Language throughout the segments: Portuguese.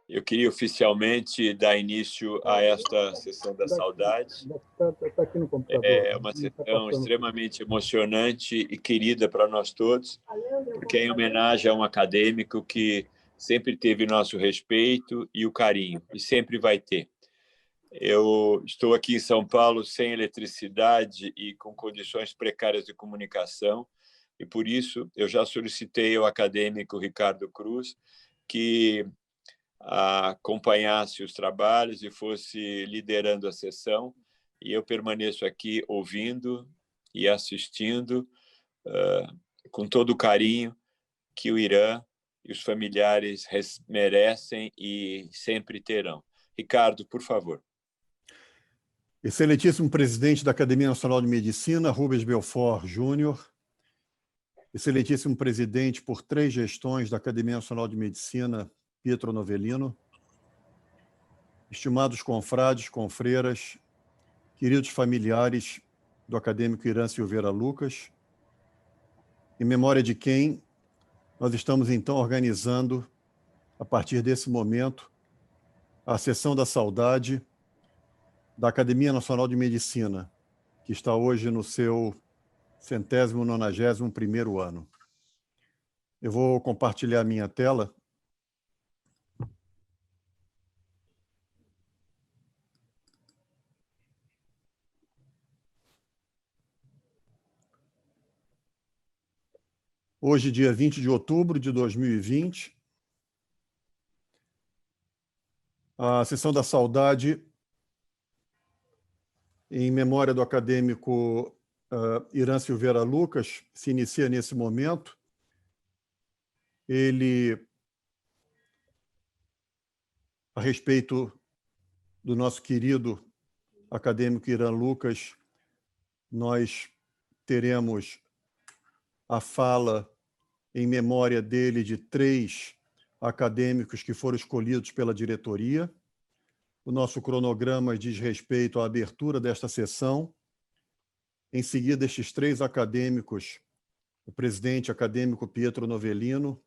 Eu queria oficialmente dar início a esta sessão da saudade. É uma sessão extremamente emocionante e querida para nós todos, porque é em homenagem a um acadêmico que sempre teve nosso respeito e o carinho, e sempre vai ter. Eu estou aqui em São Paulo sem eletricidade e com condições precárias de comunicação, e por isso eu já solicitei ao acadêmico Ricardo Cruz que acompanhasse os trabalhos e fosse liderando a sessão, e eu permaneço aqui ouvindo e assistindo com todo o carinho que o Irã e os familiares merecem e sempre terão. Ricardo, por favor. Excelentíssimo presidente da Academia Nacional de Medicina, Rubens Belfort Júnior. Excelentíssimo presidente por 3 gestões da Academia Nacional de Medicina, Pietro Novellino. Estimados confrades, confreiras, queridos familiares do acadêmico Irã Silveira Lucas, em memória de quem nós estamos, então, organizando, a partir desse momento, a Sessão da Saudade da Academia Nacional de Medicina, que está hoje no seu 191º ano. Eu vou compartilhar minha tela. Hoje, dia 20 de outubro de 2020, a Sessão da Saudade, em memória do acadêmico Irã Silveira Lucas, se inicia nesse momento. Ele, a respeito do nosso querido acadêmico Irã Lucas, nós teremos a fala em memória dele de 3 acadêmicos que foram escolhidos pela diretoria. O nosso cronograma diz respeito à abertura desta sessão. Em seguida, estes 3 acadêmicos, o presidente acadêmico Pietro Novellino,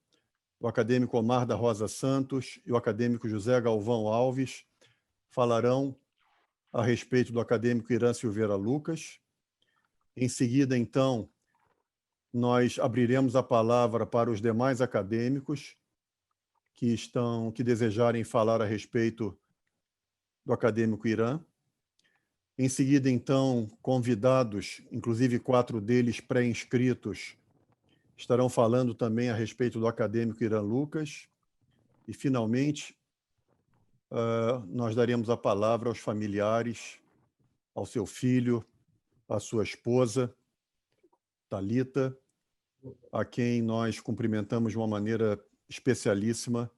o acadêmico Omar da Rosa Santos e o acadêmico José Galvão Alves, falarão a respeito do acadêmico Irã Silveira Lucas. Em seguida, então, nós abriremos a palavra para os demais acadêmicos que desejarem falar a respeito do acadêmico Irã. Em seguida, então, convidados, inclusive 4 deles pré-inscritos, estarão falando também a respeito do acadêmico Irã Lucas. E, finalmente, nós daremos a palavra aos familiares, ao seu filho, à sua esposa, Thalita, a quem nós cumprimentamos de uma maneira especialíssima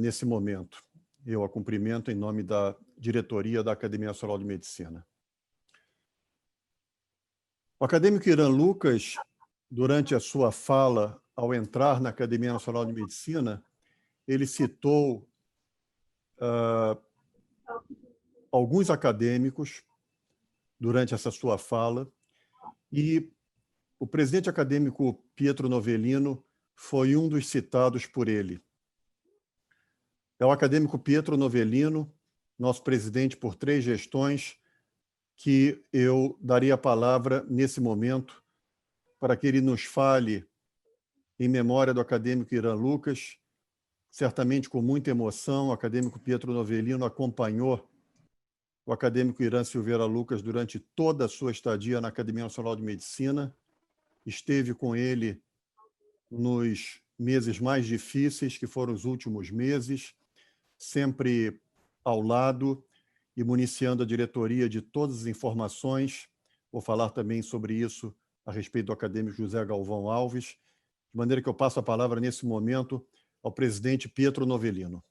nesse momento. Eu a cumprimento em nome da diretoria da Academia Nacional de Medicina. O acadêmico Irã Lucas, durante a sua fala, ao entrar na Academia Nacional de Medicina, ele citou alguns acadêmicos durante essa sua fala, e o presidente acadêmico Pietro Novellino foi um dos citados por ele. É o acadêmico Pietro Novellino, nosso presidente por 3 gestões, que eu daria a palavra nesse momento para que ele nos fale em memória do acadêmico Irã Lucas. Certamente com muita emoção, o acadêmico Pietro Novellino acompanhou o acadêmico Irã Silveira Lucas durante toda a sua estadia na Academia Nacional de Medicina, esteve com ele nos meses mais difíceis, que foram os últimos meses, sempre ao lado e municiando a diretoria de todas as informações. Vou falar também sobre isso a respeito do acadêmico José Galvão Alves, de maneira que eu passo a palavra nesse momento ao presidente Pietro Novellino.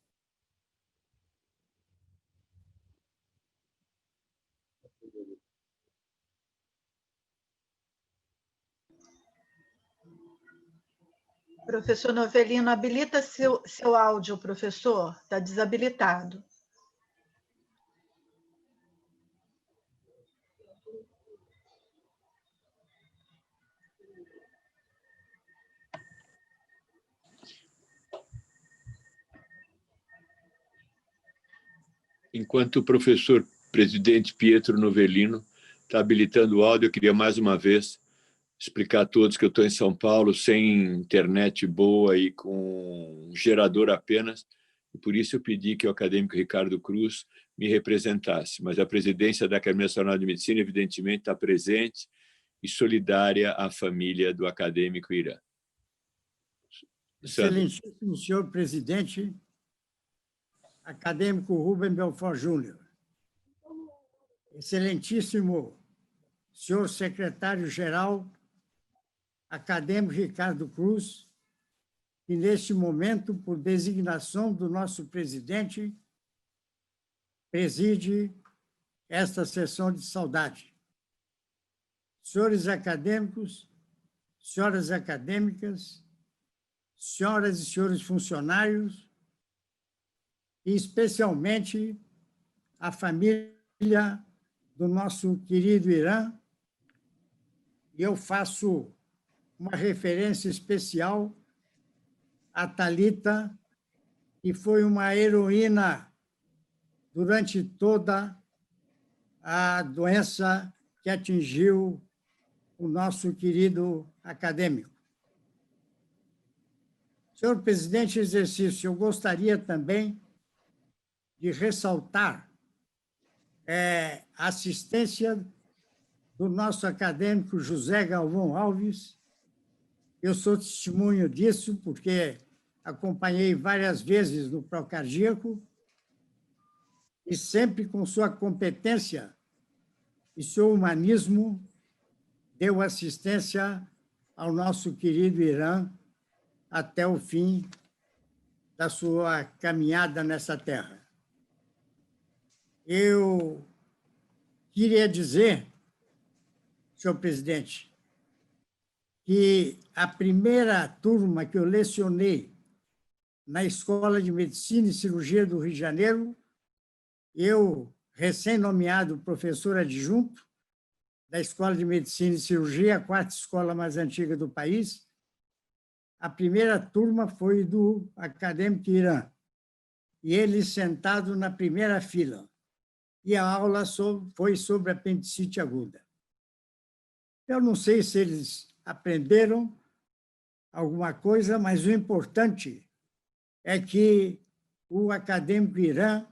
Professor Novellino, habilita seu áudio, professor. Está desabilitado. Enquanto o professor presidente Pietro Novellino está habilitando o áudio, eu queria mais uma vez explicar a todos que eu estou em São Paulo, sem internet boa e com um gerador apenas, e por isso eu pedi que o acadêmico Ricardo Cruz me representasse. Mas a presidência da Academia Nacional de Medicina, evidentemente, está presente e solidária à família do acadêmico Irã. Excelentíssimo senhor presidente, acadêmico Rubem Belfort Júnior. Excelentíssimo senhor secretário-geral, acadêmico Ricardo Cruz, que neste momento, por designação do nosso presidente, preside esta sessão de saudade. Senhores acadêmicos, senhoras acadêmicas, senhoras e senhores funcionários, e especialmente a família do nosso querido Irã, e eu faço uma referência especial a Thalita, que foi uma heroína durante toda a doença que atingiu o nosso querido acadêmico. Senhor presidente em exercício, eu gostaria também de ressaltar a assistência do nosso acadêmico José Galvão Alves. Eu sou testemunho disso, porque acompanhei várias vezes no Procardíaco e sempre com sua competência e seu humanismo deu assistência ao nosso querido Irã até o fim da sua caminhada nessa terra. Eu queria dizer, senhor presidente, que a primeira turma que eu lecionei na Escola de Medicina e Cirurgia do Rio de Janeiro, eu, recém-nomeado professor adjunto da Escola de Medicina e Cirurgia, a quarta escola mais antiga do país, a primeira turma foi do acadêmico Irã, e ele sentado na primeira fila, e a aula foi sobre apendicite aguda. Eu não sei se eles aprenderam alguma coisa, mas o importante é que o acadêmico Irã,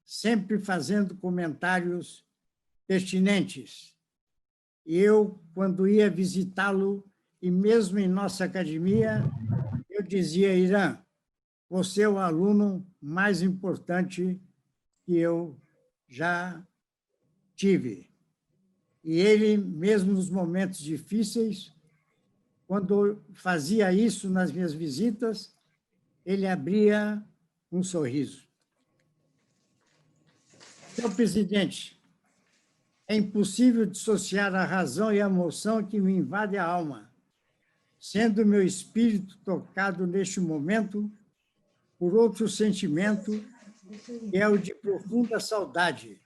sempre fazendo comentários pertinentes. E eu, quando ia visitá-lo, e mesmo em nossa academia, eu dizia, Irã, você é o aluno mais importante que eu já tive. E ele, mesmo nos momentos difíceis, quando fazia isso nas minhas visitas, ele abria um sorriso. Senhor presidente, é impossível dissociar a razão e a emoção que me invade a alma, sendo meu espírito tocado neste momento por outro sentimento, que é o de profunda saudade,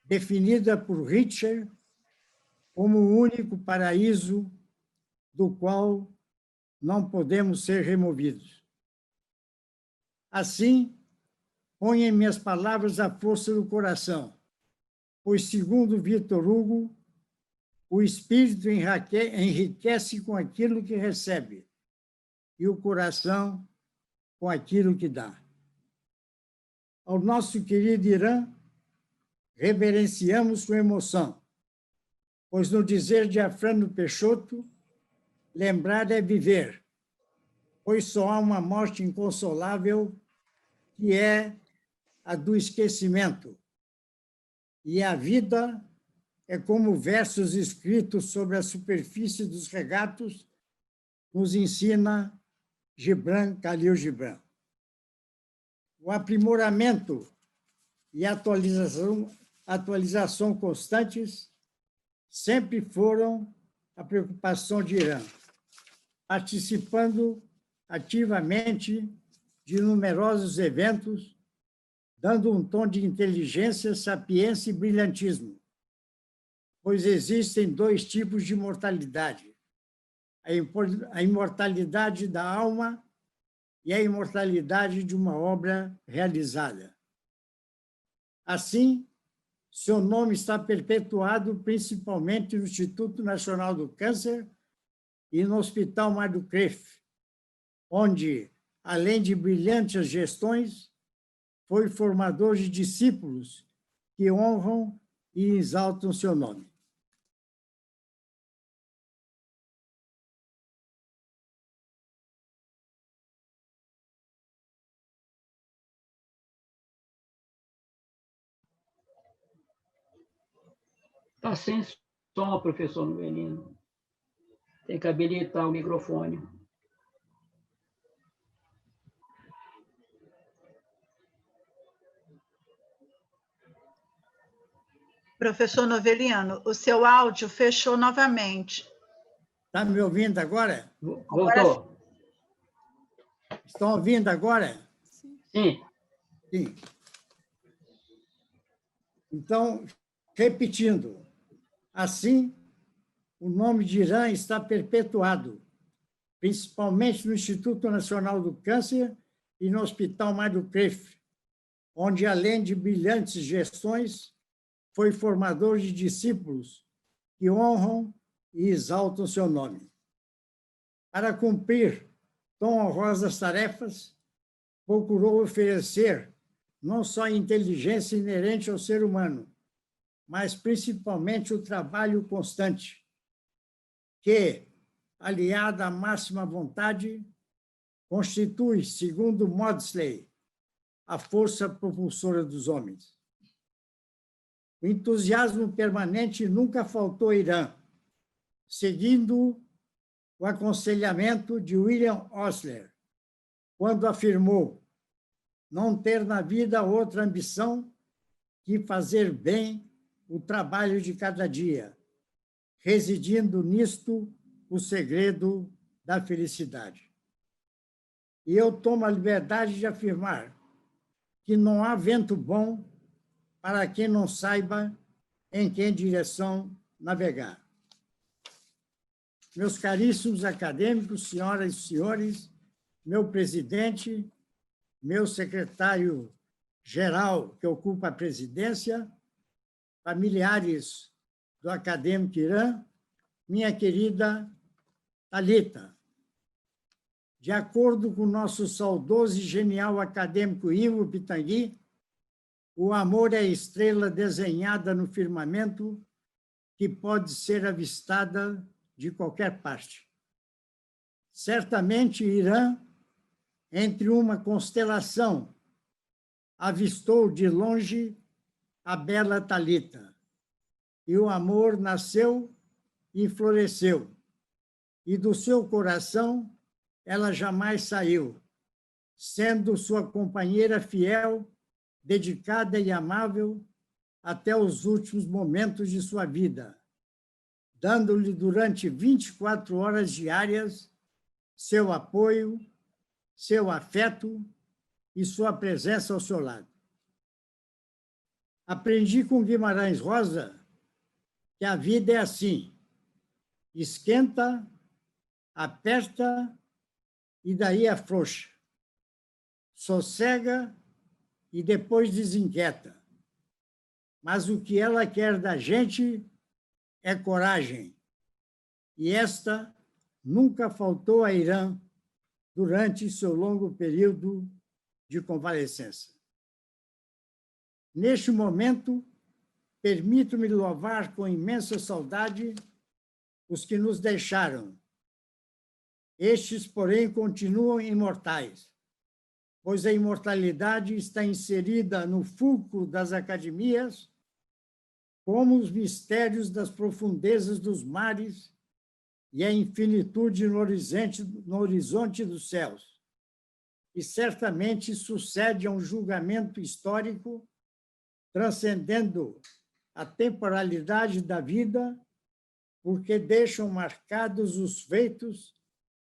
definida por Richard como o único paraíso do qual não podemos ser removidos. Assim, ponho em minhas palavras a força do coração, pois, segundo Victor Hugo, o espírito enriquece com aquilo que recebe e o coração com aquilo que dá. Ao nosso querido Irã, reverenciamos com emoção, pois no dizer de Afrânio Peixoto, lembrar é viver, pois só há uma morte inconsolável, que é a do esquecimento. E a vida é como versos escritos sobre a superfície dos regatos, nos ensina Gibran Khalil Gibran. O aprimoramento e atualização constantes sempre foram a preocupação de Irã, participando ativamente de numerosos eventos, dando um tom de inteligência, sapiência e brilhantismo, pois existem dois tipos de imortalidade: a imortalidade da alma e a imortalidade de uma obra realizada. Assim, seu nome está perpetuado principalmente no Instituto Nacional do Câncer e no Hospital Mar do Crefft, onde, além de brilhantes gestões, foi formador de discípulos que honram e exaltam seu nome. Está sem som, professor Novelino. Tem que habilitar o microfone. Professor Noveliano, o seu áudio fechou novamente. Está me ouvindo agora? Voltou? Estão ouvindo agora? Sim. Sim. Então, repetindo, assim, o nome de Irã está perpetuado, principalmente no Instituto Nacional do Câncer e no Hospital Mar do Crefft, onde, além de brilhantes gestões, foi formador de discípulos que honram e exaltam seu nome. Para cumprir tão honrosas tarefas, procurou oferecer não só a inteligência inerente ao ser humano, mas principalmente o trabalho constante, que, aliada à máxima vontade, constitui, segundo Maudsley, a força propulsora dos homens. O entusiasmo permanente nunca faltou a Irã, seguindo o aconselhamento de William Osler, quando afirmou não ter na vida outra ambição que fazer bem o trabalho de cada dia, residindo nisto o segredo da felicidade. E eu tomo a liberdade de afirmar que não há vento bom para quem não saiba em que direção navegar. Meus caríssimos acadêmicos, senhoras e senhores, meu presidente, meu secretário-geral, que ocupa a presidência, familiares do acadêmico Irã, minha querida Thalita. De acordo com o nosso saudoso e genial acadêmico Ivo Pitangui, o amor é a estrela desenhada no firmamento que pode ser avistada de qualquer parte. Certamente, Irã, entre uma constelação, avistou de longe a bela Thalita, e o amor nasceu e floresceu, e do seu coração ela jamais saiu, sendo sua companheira fiel, dedicada e amável até os últimos momentos de sua vida, dando-lhe durante 24 horas diárias seu apoio, seu afeto e sua presença ao seu lado. Aprendi com Guimarães Rosa que a vida é assim: esquenta, aperta e daí afrouxa, sossega e depois desinquieta. Mas o que ela quer da gente é coragem, e esta nunca faltou a Irã durante seu longo período de convalescença. Neste momento, permito-me louvar com imensa saudade os que nos deixaram. Estes, porém, continuam imortais, pois a imortalidade está inserida no fulcro das academias, como os mistérios das profundezas dos mares e a infinitude no horizonte dos céus. E certamente sucede a um julgamento histórico, transcendendo a temporalidade da vida, porque deixam marcados os feitos,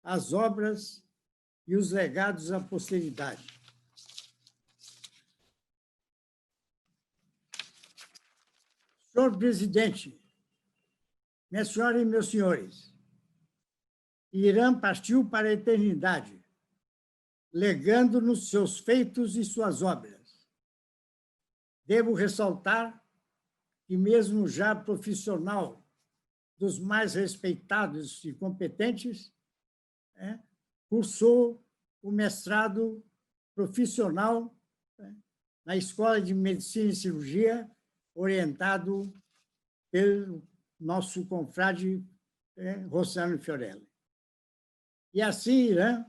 as obras e os legados à posteridade. Senhor presidente, minha senhora e meus senhores, Irã partiu para a eternidade, legando-nos seus feitos e suas obras. devo ressaltar que, mesmo já profissional dos mais respeitados e competentes, cursou o mestrado profissional na Escola de Medicina e Cirurgia, orientado pelo nosso confrade Rossano Fiorelli. E assim, Irã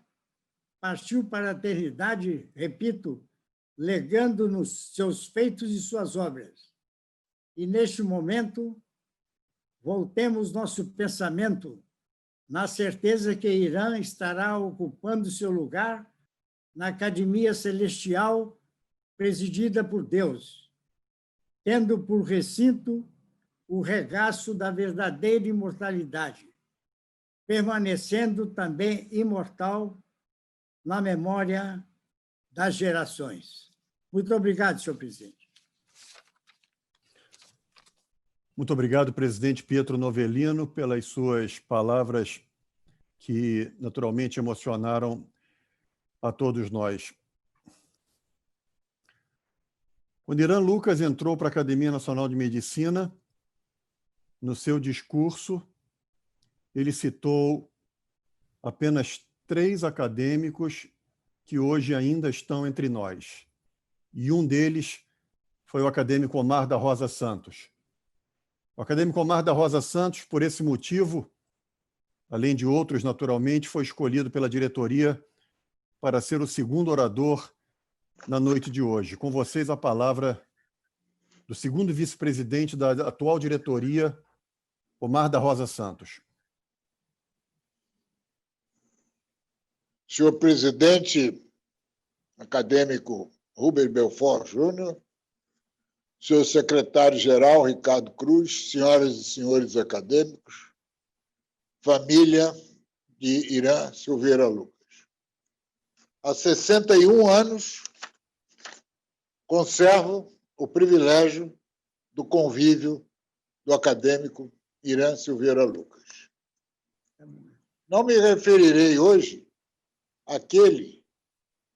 partiu para a eternidade, repito, legando-nos seus feitos e suas obras. E, neste momento, voltemos nosso pensamento na certeza que Irã estará ocupando seu lugar na Academia Celestial presidida por Deus, tendo por recinto o regaço da verdadeira imortalidade, permanecendo também imortal na memória das gerações. Muito obrigado, senhor presidente. Muito obrigado, presidente Pietro Novellino, pelas suas palavras que naturalmente emocionaram a todos nós. Quando Irã Lucas entrou para a Academia Nacional de Medicina, no seu discurso, ele citou apenas 3 acadêmicos que hoje ainda estão entre nós. E um deles foi o acadêmico Omar da Rosa Santos. O acadêmico Omar da Rosa Santos, por esse motivo, além de outros, naturalmente, foi escolhido pela diretoria para ser o segundo orador na noite de hoje. Com vocês, a palavra do segundo vice-presidente da atual diretoria, Omar da Rosa Santos. Senhor presidente acadêmico Rubens Belfort Júnior, senhor secretário-geral Ricardo Cruz, senhoras e senhores acadêmicos, família de Irã Silveira Lucas. Há 61 anos, conservo o privilégio do convívio do acadêmico Irã Silveira Lucas. Não me referirei hoje àquele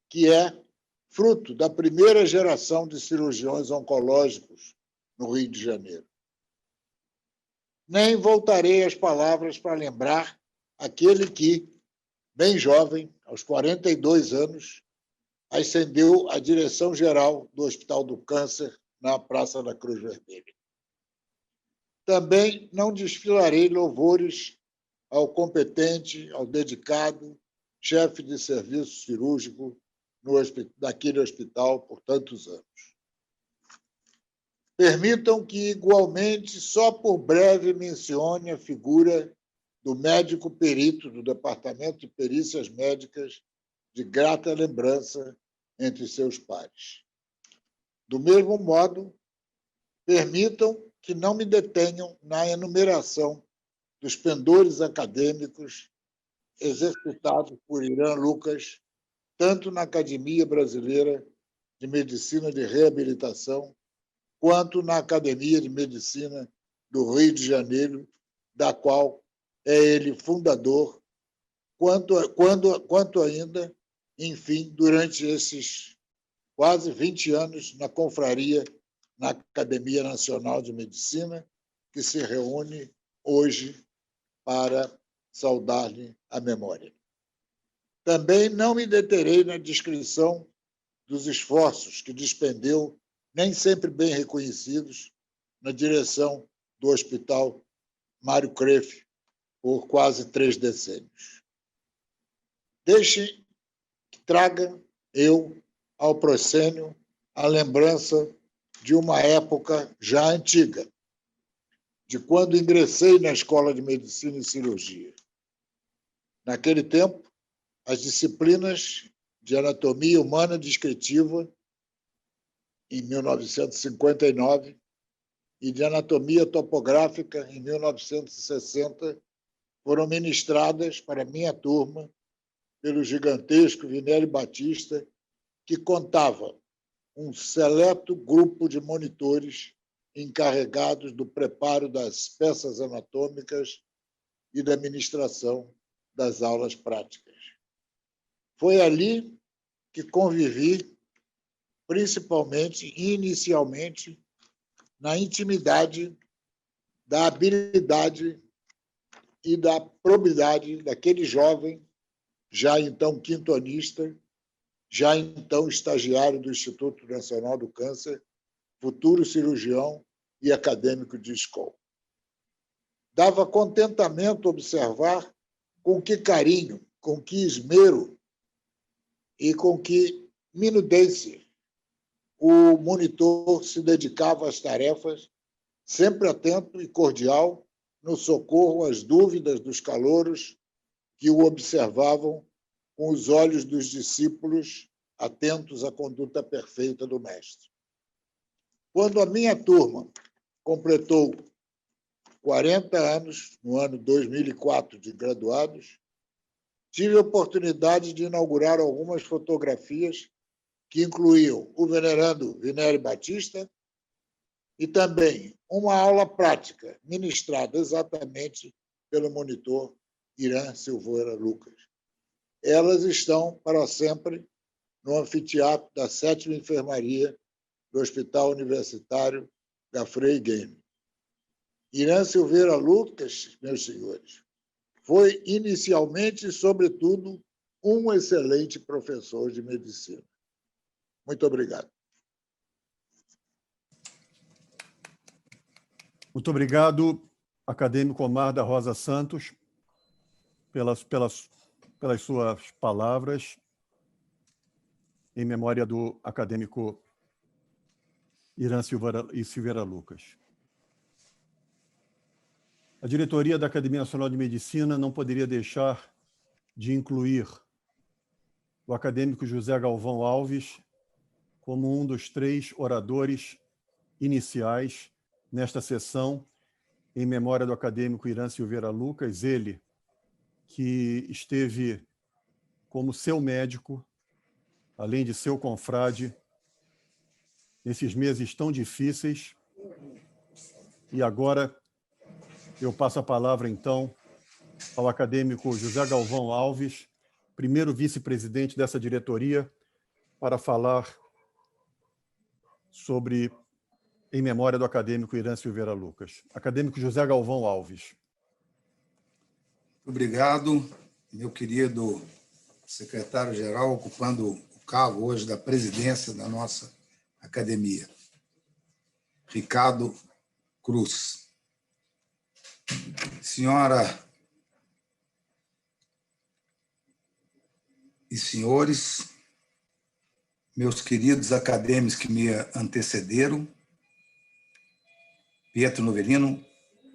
que é fruto da primeira geração de cirurgiões oncológicos no Rio de Janeiro. Nem voltarei as palavras para lembrar aquele que, bem jovem, aos 42 anos, ascendeu à direção-geral do Hospital do Câncer na Praça da Cruz Vermelha. Também não desfilarei louvores ao competente, ao dedicado chefe de serviço cirúrgico daquele hospital por tantos anos. Permitam que, igualmente, só por breve mencione a figura do médico perito do Departamento de Perícias Médicas, de grata lembrança entre seus pares. Do mesmo modo, permitam que não me detenham na enumeração dos pendores acadêmicos exercitados por Irã Lucas, tanto na Academia Brasileira de Medicina de Reabilitação, quanto na Academia de Medicina do Rio de Janeiro, da qual é ele fundador, quanto ainda, enfim, durante esses quase 20 anos na confraria, na Academia Nacional de Medicina, que se reúne hoje para saudar-lhe a memória. Também não me deterei na descrição dos esforços que despendeu, nem sempre bem reconhecidos, na direção do Hospital Mário Kreff por quase 3 decênios. Deixe que traga eu ao proscênio a lembrança de uma época já antiga, de quando ingressei na Escola de Medicina e Cirurgia. Naquele tempo, as disciplinas de anatomia humana descritiva, em 1959, e de anatomia topográfica, em 1960, foram ministradas para minha turma pelo gigantesco Vinelli Batista, que contava um seleto grupo de monitores encarregados do preparo das peças anatômicas e da ministração das aulas práticas. Foi ali que convivi principalmente e inicialmente na intimidade da habilidade e da probidade daquele jovem, já então quintonista, já então estagiário do Instituto Nacional do Câncer, futuro cirurgião e acadêmico de escola. Dava contentamento observar com que carinho, com que esmero e com que minudência o monitor se dedicava às tarefas, sempre atento e cordial no socorro às dúvidas dos calouros que o observavam com os olhos dos discípulos atentos à conduta perfeita do mestre. Quando a minha turma completou 40 anos, no ano 2004, de graduados, tive a oportunidade de inaugurar algumas fotografias que incluíam o venerando Vinério Batista e também uma aula prática ministrada exatamente pelo monitor Irã Silveira Lucas. Elas estão para sempre no anfiteatro da 7ª Enfermaria do Hospital Universitário da Frei Game. Irã Silveira Lucas, meus senhores, foi inicialmente, sobretudo, um excelente professor de medicina. Muito obrigado. Muito obrigado, acadêmico Omar da Rosa Santos, pelas suas palavras em memória do acadêmico Irã Silveira Lucas. A diretoria da Academia Nacional de Medicina não poderia deixar de incluir o acadêmico José Galvão Alves como um dos 3 oradores iniciais nesta sessão em memória do acadêmico Irã Silveira Lucas, ele que esteve como seu médico, além de seu confrade, nesses meses tão difíceis. E agora eu passo a palavra, então, ao acadêmico José Galvão Alves, primeiro vice-presidente dessa diretoria, para falar sobre, em memória do acadêmico Irã Silveira Lucas. Acadêmico José Galvão Alves. Obrigado, meu querido secretário-geral, ocupando o cargo hoje da presidência da nossa academia, Ricardo Cruz. Senhora e senhores, meus queridos acadêmicos que me antecederam, Pietro Novelino,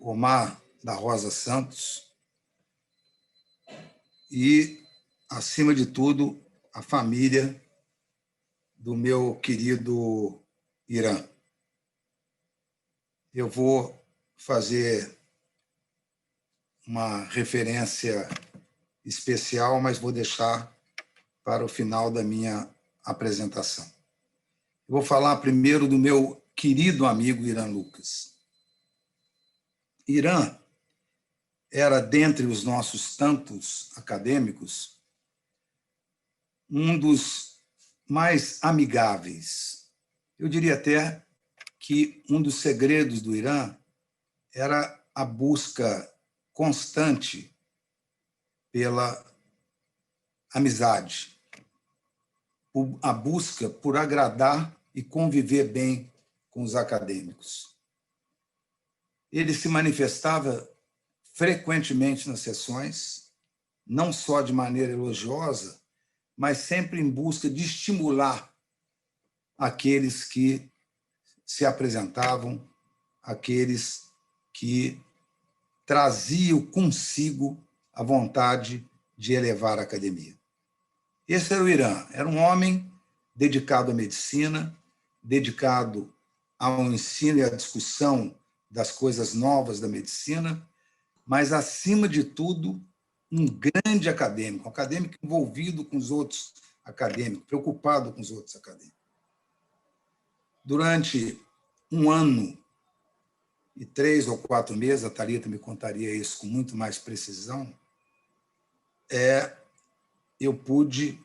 Omar da Rosa Santos e, acima de tudo, a família do meu querido Irã. Eu vou fazer uma referência especial, mas vou deixar para o final da minha apresentação. Eu vou falar primeiro do meu querido amigo Irã Lucas. Irã era, dentre os nossos tantos acadêmicos, um dos mais amigáveis. Eu diria até que um dos segredos do Irã era a busca constante pela amizade, a busca por agradar e conviver bem com os acadêmicos. Ele se manifestava frequentemente nas sessões, não só de maneira elogiosa, mas sempre em busca de estimular aqueles que se apresentavam, aqueles que traziam consigo a vontade de elevar a academia. Esse era o Irã, era um homem dedicado à medicina, dedicado ao ensino e à discussão das coisas novas da medicina, mas, acima de tudo, um grande acadêmico, um acadêmico envolvido com os outros acadêmicos, preocupado com os outros acadêmicos. Durante 1 ano e 3 ou 4 meses, a Thalita me contaria isso com muito mais precisão, eu pude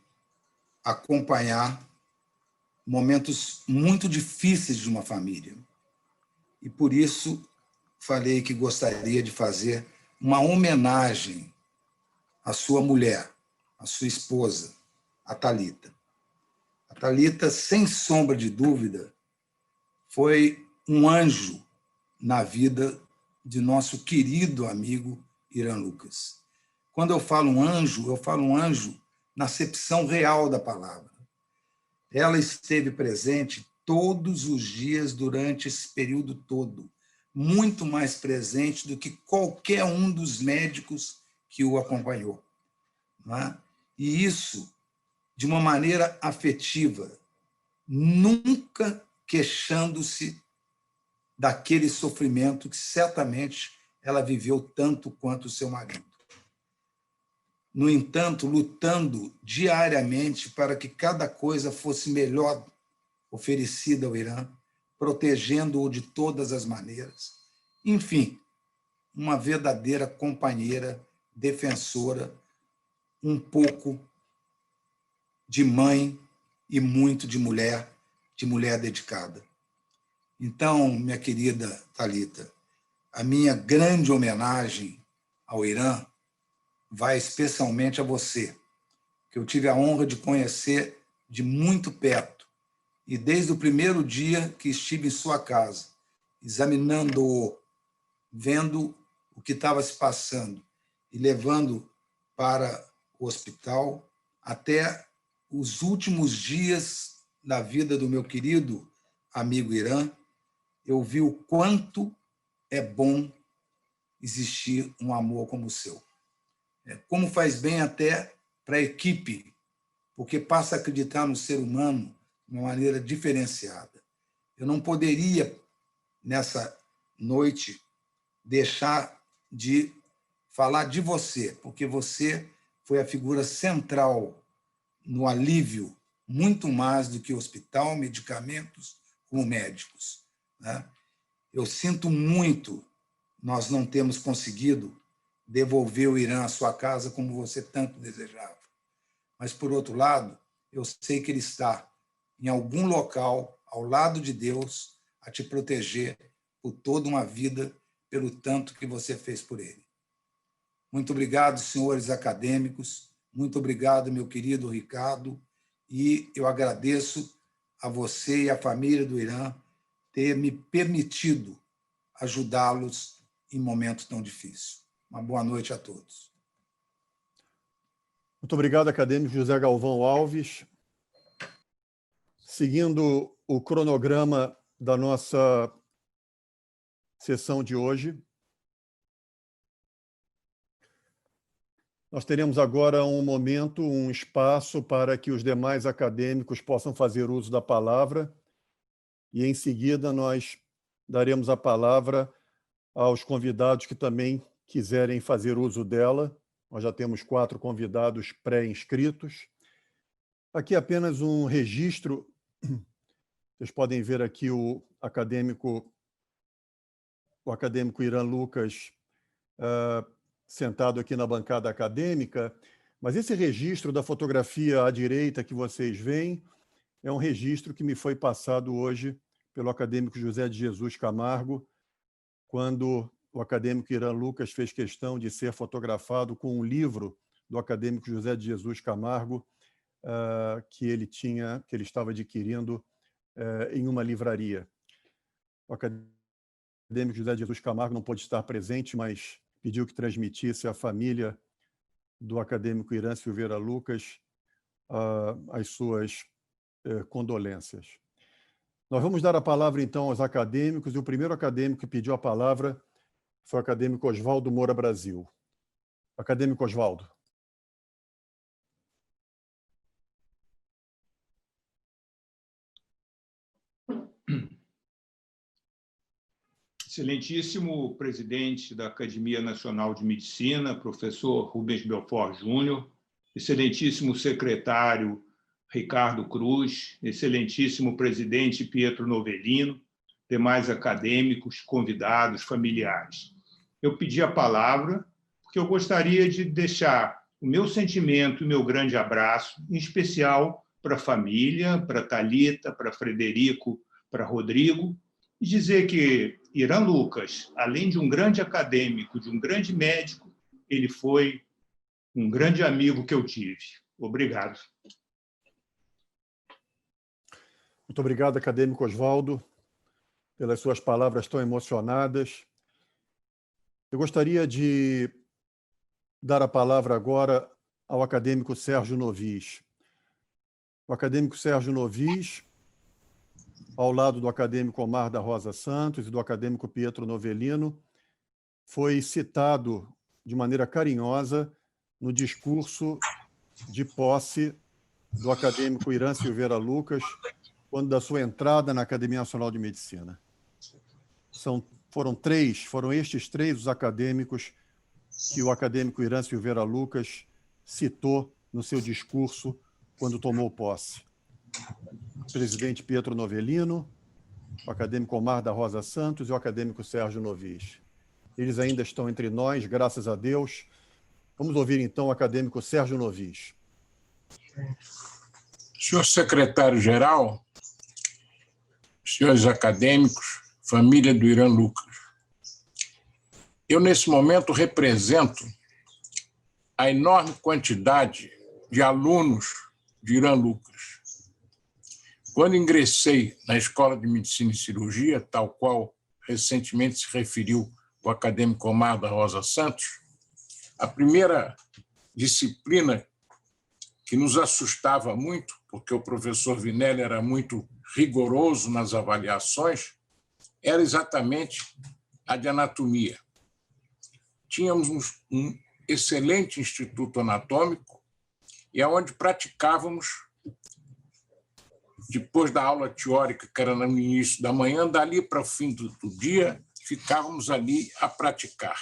acompanhar momentos muito difíceis de uma família. E por isso falei que gostaria de fazer uma homenagem à sua mulher, à sua esposa, a Thalita. A Thalita, sem sombra de dúvida, foi um anjo na vida de nosso querido amigo Irã Lucas. Quando eu falo um anjo na acepção real da palavra. Ela esteve presente todos os dias durante esse período todo, muito mais presente do que qualquer um dos médicos que o acompanhou. Não é? E isso, de uma maneira afetiva, nunca queixando-se daquele sofrimento que certamente ela viveu tanto quanto o seu marido. No entanto, lutando diariamente para que cada coisa fosse melhor oferecida ao Irã, protegendo-o de todas as maneiras. Enfim, uma verdadeira companheira, defensora, um pouco de mãe e muito de mulher dedicada. Então, minha querida Thalita, a minha grande homenagem ao Irã vai especialmente a você, que eu tive a honra de conhecer de muito perto, e desde o primeiro dia que estive em sua casa, examinando-o, vendo o que estava se passando e levando para o hospital, até os últimos dias da vida do meu querido amigo Irã, eu vi o quanto é bom existir um amor como o seu. Como faz bem até para a equipe, porque passa a acreditar no ser humano de uma maneira diferenciada. Eu não poderia, nessa noite, deixar de falar de você, porque você foi a figura central no alívio, muito mais do que hospital, medicamentos, como médicos. Né? Eu sinto muito nós não temos conseguido devolver o Irã à sua casa como você tanto desejava. Mas, por outro lado, eu sei que ele está em algum local, ao lado de Deus, a te proteger por toda uma vida, pelo tanto que você fez por ele. Muito obrigado, senhores acadêmicos, muito obrigado, meu querido Ricardo, e eu agradeço a você e a família do Irã ter me permitido ajudá-los em momentos tão difíceis. Uma boa noite a todos. Muito obrigado, acadêmico José Galvão Alves. Seguindo o cronograma da nossa sessão de hoje, nós teremos agora um momento, um espaço para que os demais acadêmicos possam fazer uso da palavra e, em seguida, nós daremos a palavra aos convidados que também quiserem fazer uso dela. Nós já temos 4 convidados pré-inscritos. Aqui apenas um registro. Vocês podem ver aqui o acadêmico Irã Lucas sentado aqui na bancada acadêmica, mas esse registro da fotografia à direita que vocês veem é um registro que me foi passado hoje pelo acadêmico José de Jesus Camargo, quando o acadêmico Irã Lucas fez questão de ser fotografado com um livro do acadêmico José de Jesus Camargo que ele estava adquirindo em uma livraria. O acadêmico José de Jesus Camargo não pôde estar presente, mas pediu que transmitisse à família do acadêmico Irã Silveira Lucas as suas condolências. Nós vamos dar a palavra, então, aos acadêmicos, e o primeiro acadêmico que pediu a palavra foi o acadêmico Oswaldo Moura Brasil. Acadêmico Oswaldo. Excelentíssimo presidente da Academia Nacional de Medicina, professor Rubens Belfort Júnior, excelentíssimo secretário Ricardo Cruz, excelentíssimo presidente Pietro Novellino, demais acadêmicos, convidados, familiares. Eu pedi a palavra porque eu gostaria de deixar o meu sentimento e o meu grande abraço, em especial para a família, para Thalita, para Frederico, para Rodrigo, e dizer que Irã Lucas, além de um grande acadêmico, de um grande médico, ele foi um grande amigo que eu tive. Obrigado. Muito obrigado, acadêmico Oswaldo, pelas suas palavras tão emocionadas. Eu gostaria de dar a palavra agora ao acadêmico Sérgio Novis. O acadêmico Sérgio Novis, ao lado do acadêmico Omar da Rosa Santos e do acadêmico Pietro Novellino, foi citado de maneira carinhosa no discurso de posse do acadêmico Irã Silveira Lucas, quando da sua entrada na Academia Nacional de Medicina. Foram estes três os acadêmicos que o acadêmico Irã Silveira Lucas citou no seu discurso quando tomou posse. O presidente Pietro Novellino, o acadêmico Omar da Rosa Santos e o acadêmico Sérgio Novis. Eles ainda estão entre nós, graças a Deus. Vamos ouvir, então, o acadêmico Sérgio Novis. Senhor secretário-geral, senhores acadêmicos, família do Irã Lucas, eu, nesse momento, represento a enorme quantidade de alunos de Irã Lucas. Quando ingressei na Escola de Medicina e Cirurgia, tal qual recentemente se referiu o acadêmico Omar da Rosa Santos, a primeira disciplina que nos assustava muito, porque o professor Vinelli era muito rigoroso nas avaliações, era exatamente a de anatomia. Tínhamos um excelente instituto anatômico e aonde praticávamos, depois da aula teórica, que era no início da manhã, dali para o fim do dia, ficávamos ali a praticar.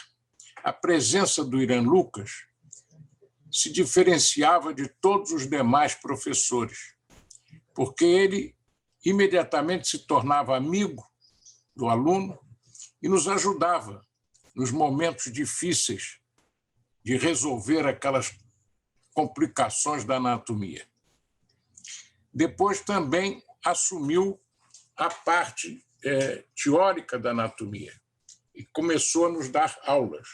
A presença do Irã Lucas se diferenciava de todos os demais professores, porque ele imediatamente se tornava amigo do aluno e nos ajudava nos momentos difíceis de resolver aquelas complicações da anatomia. Depois também assumiu a parte teórica da anatomia e começou a nos dar aulas.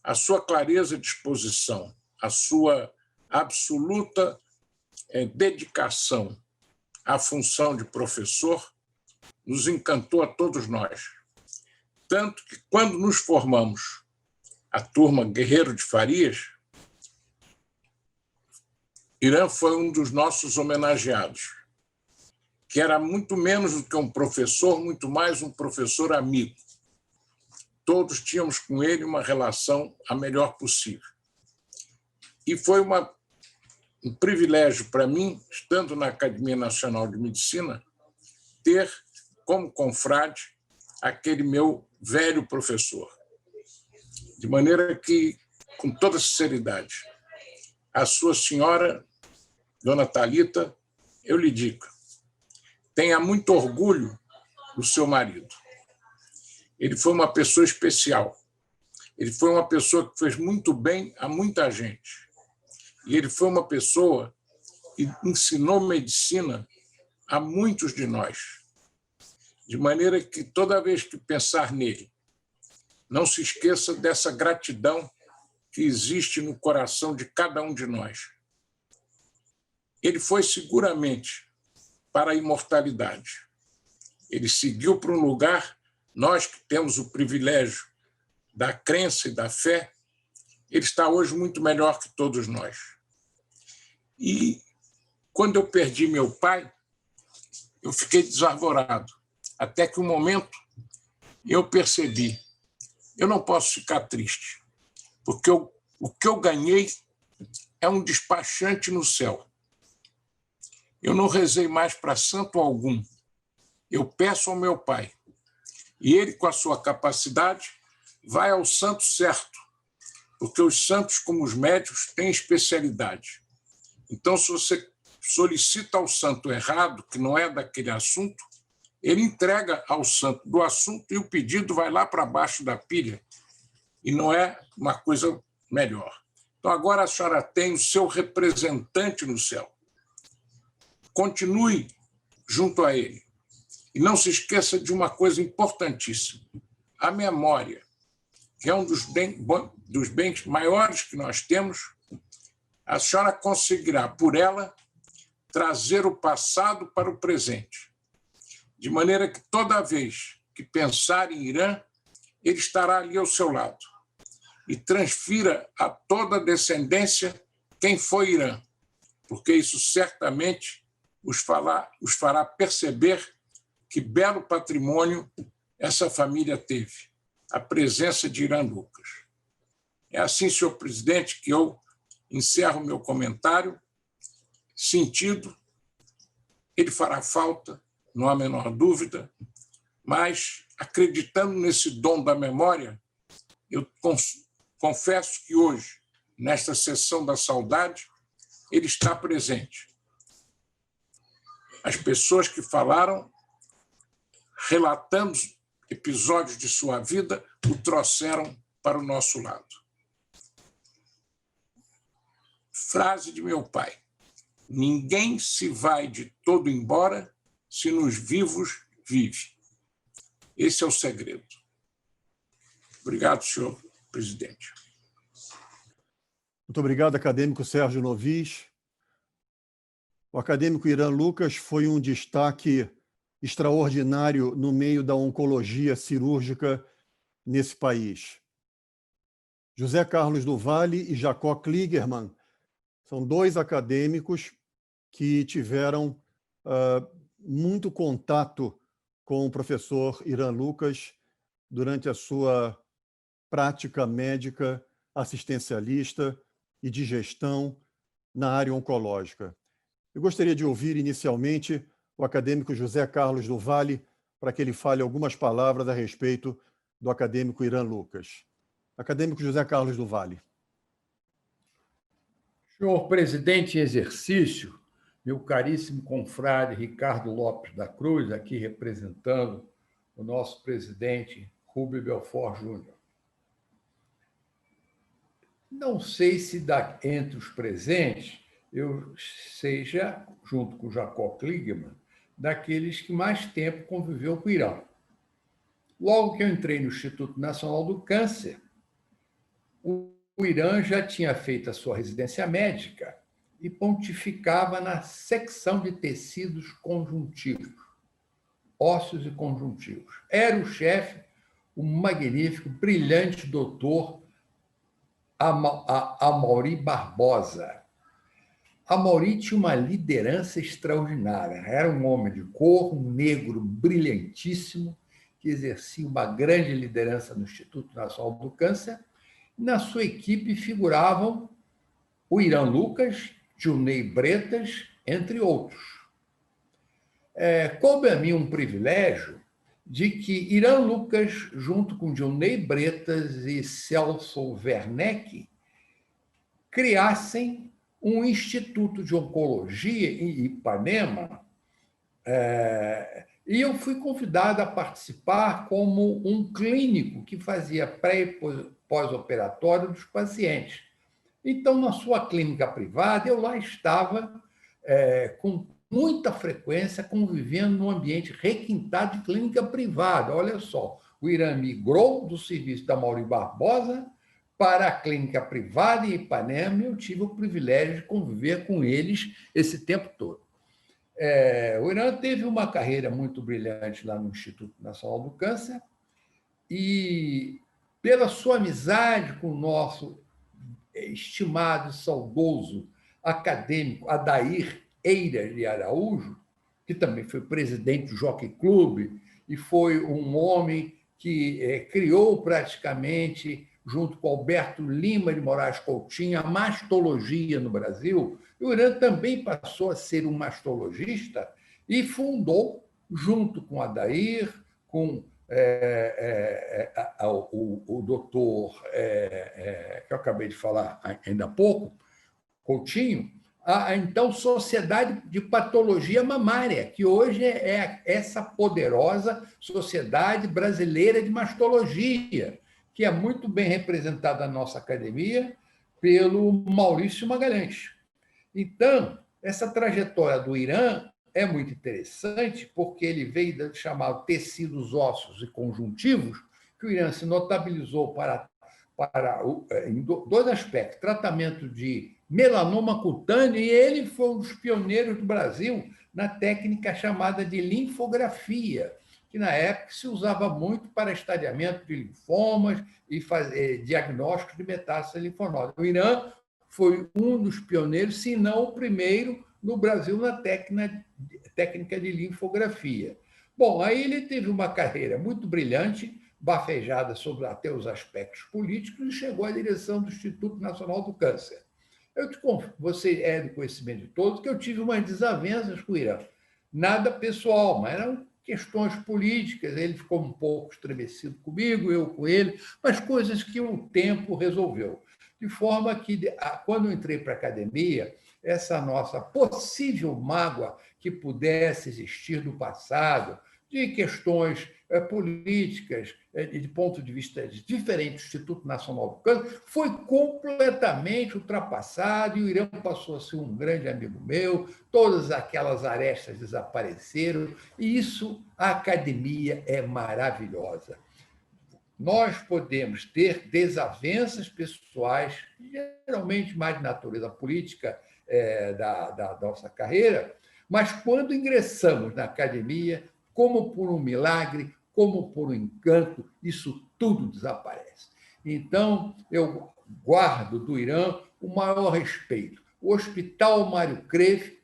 A sua clareza de exposição, a sua absoluta dedicação à função de professor nos encantou a todos nós. Tanto que, quando nos formamos, a turma Guerreiro de Farias, Irã foi um dos nossos homenageados, que era muito menos do que um professor, muito mais um professor amigo. Todos tínhamos com ele uma relação a melhor possível. E foi um privilégio para mim, estando na Academia Nacional de Medicina, ter como confrade aquele meu velho professor. De maneira que, com toda sinceridade, a sua senhora, dona Thalita, eu lhe digo, tenha muito orgulho do seu marido. Ele foi uma pessoa especial. Ele foi uma pessoa que fez muito bem a muita gente. E ele foi uma pessoa que ensinou medicina a muitos de nós. De maneira que, toda vez que pensar nele, não se esqueça dessa gratidão que existe no coração de cada um de nós. Ele foi seguramente para a imortalidade. Ele seguiu para um lugar, nós que temos o privilégio da crença e da fé, ele está hoje muito melhor que todos nós. E, quando eu perdi meu pai, eu fiquei desarvorado, até que um momento eu percebi, eu não posso ficar triste, porque o que eu ganhei é um despachante no céu. Eu não rezei mais para santo algum. Eu peço ao meu pai. E ele, com a sua capacidade, vai ao santo certo, porque os santos, como os médicos, têm especialidade. Então, se você solicita ao santo errado, que não é daquele assunto, ele entrega ao santo do assunto e o pedido vai lá para baixo da pilha. E não é uma coisa melhor. Então, agora a senhora tem o seu representante no céu. continue junto a ele. E não se esqueça de uma coisa importantíssima: a memória, que é um dos bens maiores que nós temos. A senhora conseguirá, por ela, trazer o passado para o presente, de maneira que toda vez que pensar em Irã, ele estará ali ao seu lado. E transfira a toda a descendência quem foi Irã, porque isso certamente os fará perceber que belo patrimônio essa família teve, a presença de Irã Lucas. É assim, senhor presidente, que eu encerro meu comentário, sentido, ele fará falta, não há a menor dúvida, mas, acreditando nesse dom da memória, eu confesso que hoje, nesta sessão da saudade, ele está presente. As pessoas que falaram, relatando episódios de sua vida, o trouxeram para o nosso lado. Frase de meu pai: ninguém se vai de todo embora se nos vivos vive. Esse é o segredo. Obrigado, senhor presidente. Muito obrigado, acadêmico Sérgio Novis. O acadêmico Irã Lucas foi um destaque extraordinário no meio da oncologia cirúrgica nesse país. José Carlos do Valle e Jacó Kligerman são dois acadêmicos que tiveram muito contato com o professor Irã Lucas durante a sua prática médica assistencialista e de gestão na área oncológica. Eu gostaria de ouvir inicialmente o acadêmico José Carlos do Valle para que ele fale algumas palavras a respeito do acadêmico Irã Lucas. Acadêmico José Carlos do Valle. Senhor presidente em exercício, meu caríssimo confrade Ricardo Lopes da Cruz, aqui representando o nosso presidente Rubem Belfort Júnior. Não sei se entre os presentes eu seja, junto com Jacó Kligerman, daqueles que mais tempo conviveu com o Irã. Logo que eu entrei no Instituto Nacional do Câncer, o Irã já tinha feito a sua residência médica e pontificava na secção de tecidos conjuntivos, ósseos e conjuntivos. Era o chefe, o magnífico, brilhante doutor Amaury Barbosa. Amaury tinha uma liderança extraordinária. Era um homem de cor, um negro brilhantíssimo, que exercia uma grande liderança no Instituto Nacional do Câncer. Na sua equipe figuravam o Irã Lucas, Diouney Bretas, entre outros. Coube a mim um privilégio de que Irã Lucas, junto com Diouney Bretas e Celso Werneck, criassem um instituto de oncologia em Ipanema, e eu fui convidado a participar como um clínico que fazia pré e pós-operatório dos pacientes. Então, na sua clínica privada, eu lá estava com muita frequência convivendo num ambiente requintado de clínica privada. Olha só, o Irã migrou do serviço da Amaury Barbosa para a clínica privada em Ipanema, e eu tive o privilégio de conviver com eles esse tempo todo. O Irã teve uma carreira muito brilhante lá no Instituto Nacional do Câncer, e pela sua amizade com o nosso estimado e saudoso acadêmico Adair Eiras de Araújo, que também foi presidente do Jockey Club e foi um homem que criou praticamente, junto com Alberto Lima de Moraes Coutinho, a mastologia no Brasil. O Irã também passou a ser um mastologista e fundou, junto com Adair, com o doutor, que eu acabei de falar ainda há pouco, Coutinho, a então Sociedade de Patologia Mamária, que hoje é essa poderosa Sociedade Brasileira de Mastologia, que é muito bem representada na nossa academia pelo Maurício Magalhães. Então, Essa trajetória do Irã é muito interessante porque ele veio do chamado tecidos ósseos e conjuntivos, que o Irã se notabilizou em dois aspectos: tratamento de melanoma cutâneo, e ele foi um dos pioneiros do Brasil na técnica chamada de linfografia, que na época se usava muito para estadiamento de linfomas e fazer diagnóstico de metástase linfonosa. O Irã foi um dos pioneiros, se não o primeiro, no Brasil na técnica de linfografia. Bom, aí ele teve uma carreira muito brilhante, bafejada sobre até os aspectos políticos, e chegou à direção do Instituto Nacional do Câncer. Eu te confio, você é do conhecimento de todos, que eu tive umas desavenças com o Irã. Nada pessoal, mas eram questões políticas. Ele ficou um pouco estremecido comigo, eu com ele, mas coisas que o tempo resolveu. De forma que, quando eu entrei para a academia, essa nossa possível mágoa que pudesse existir no passado, de questões políticas, de ponto de vista diferente do Instituto Nacional do Câncer, foi completamente ultrapassado, e o Irã passou a ser um grande amigo meu, todas aquelas arestas desapareceram, e isso, a academia é maravilhosa. Nós podemos ter desavenças pessoais, geralmente mais de natureza política da nossa carreira, mas quando ingressamos na academia, como por um milagre, como por um encanto, isso tudo desaparece. Então, eu guardo do Irã o maior respeito. O Hospital Mário Creve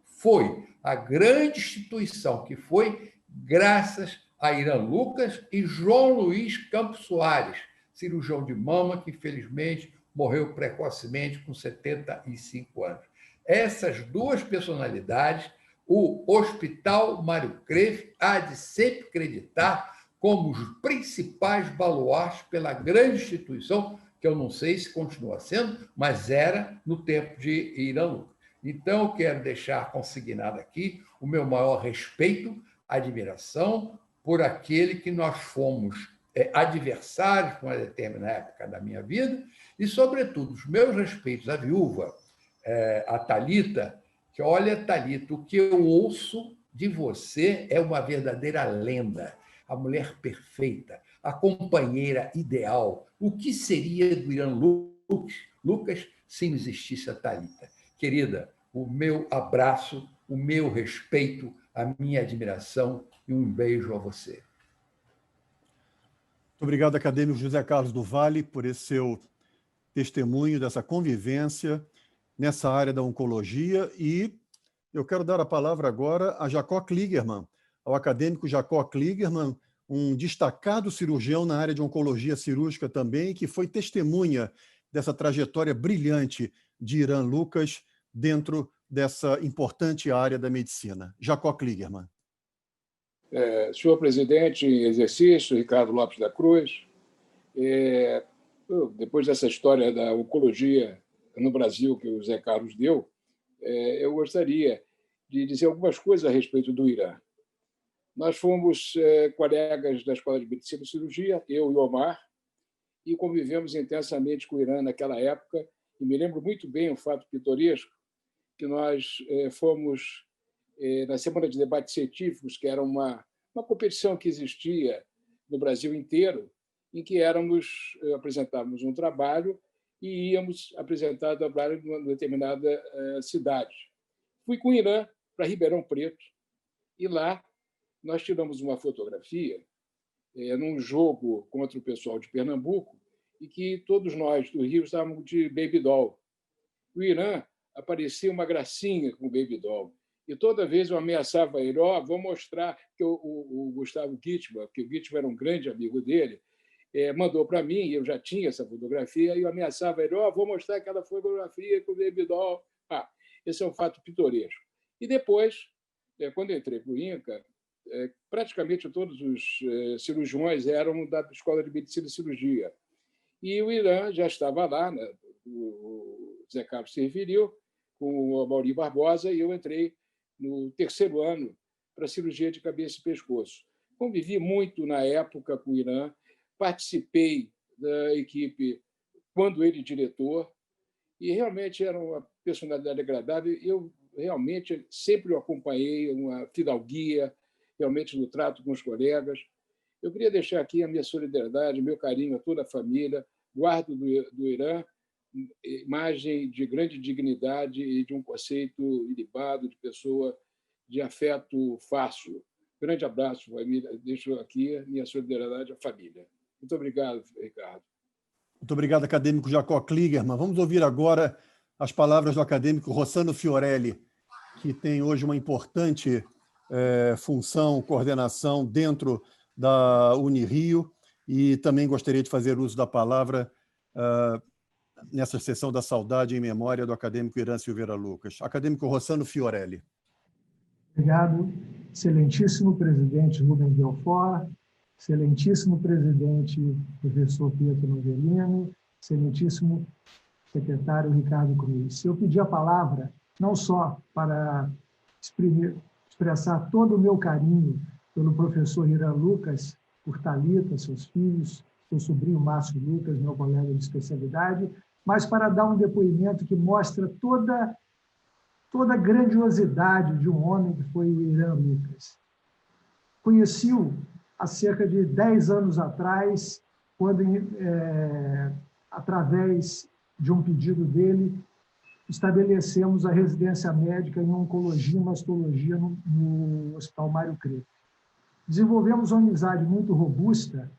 foi a grande instituição que foi graças a Irã Lucas e João Luiz Campos Soares, cirurgião de mama que, infelizmente, morreu precocemente com 75 anos. Essas duas personalidades, o Hospital Mário Creve há de sempre acreditar como os principais baluartes pela grande instituição, que eu não sei se continua sendo, mas era no tempo de Irã Lucas. Então, eu quero deixar consignado aqui o meu maior respeito, admiração por aquele que nós fomos adversários com uma determinada época da minha vida, e, sobretudo, os meus respeitos à viúva, a Thalita, que, olha, Thalita, o que eu ouço de você é uma verdadeira lenda, a mulher perfeita, a companheira ideal. O que seria do Irã Lucas se não existisse a Thalita? Querida, o meu abraço, o meu respeito, a minha admiração e um beijo a você. Muito obrigado, acadêmico José Carlos do Vale, por esse seu testemunho dessa convivência nessa área da oncologia. E eu quero dar a palavra agora a Jacó Kligerman, ao acadêmico Jacó Kligerman, um destacado cirurgião na área de oncologia cirúrgica também, que foi testemunha dessa trajetória brilhante de Irã Lucas dentro dessa importante área da medicina. Jacó Kligerman. Senhor presidente em exercício, Ricardo Lopes da Cruz, depois dessa história da oncologia no Brasil que o Zé Carlos deu, eu gostaria de dizer algumas coisas a respeito do Irã. Nós fomos colegas da Escola de Medicina e Cirurgia, eu e Omar, e convivemos intensamente com o Irã naquela época, e me lembro muito bem um fato pitoresco, que nós fomos na Semana de Debates Científicos, que era uma competição que existia no Brasil inteiro, em que apresentávamos um trabalho e íamos apresentar o trabalho em uma determinada cidade. Fui com o Irã para Ribeirão Preto, e lá nós tiramos uma fotografia num jogo contra o pessoal de Pernambuco, e que todos nós do Rio estávamos de baby doll. O Irã aparecia uma gracinha com o baby doll. E toda vez eu ameaçava ele, vou mostrar que o Gustavo Gittman, que o Gittman era um grande amigo dele, mandou para mim, e eu já tinha essa fotografia, e eu ameaçava ele, vou mostrar aquela fotografia com o baby doll. Esse é um fato pitoresco. E depois, quando eu entrei para o INCA, praticamente todos os cirurgiões eram da Escola de Medicina e Cirurgia. E o Irã já estava lá, né? O Zé Carlos se referiu, com o Amaury Barbosa, e eu entrei no terceiro ano para cirurgia de cabeça e pescoço. Convivi muito na época com o Irã, participei da equipe quando ele diretor, e realmente era uma personalidade agradável. Eu realmente sempre o acompanhei, uma fidalguia, realmente no trato com os colegas. Eu queria deixar aqui a minha solidariedade, meu carinho a toda a família. Guardo do Irã imagem de grande dignidade e de um conceito ilibado de pessoa de afeto fácil. Grande abraço, família. Deixo aqui minha solidariedade à família. Muito obrigado, Ricardo. Muito obrigado, acadêmico Jacó Kligerman. Vamos ouvir agora as palavras do acadêmico Rossano Fiorelli, que tem hoje uma importante função, coordenação dentro da Unirio, e também gostaria de fazer uso da palavra nessa sessão da saudade em memória do acadêmico Irã Silveira Lucas. Acadêmico Rossano Fiorelli. Obrigado, excelentíssimo presidente Rubens Belfort, excelentíssimo presidente professor Pietro Novelino, excelentíssimo secretário Ricardo Cruz. Eu pedi a palavra não só para expressar todo o meu carinho pelo professor Irã Lucas, por Thalita, seus filhos, seu sobrinho Márcio Lucas, meu colega de especialidade, mas para dar um depoimento que mostra toda a grandiosidade de um homem que foi o Irã Lucas. Conheci-o há cerca de 10 anos atrás, quando, através de um pedido dele, estabelecemos a residência médica em oncologia e mastologia no Hospital Mário Creto. Desenvolvemos uma amizade muito robusta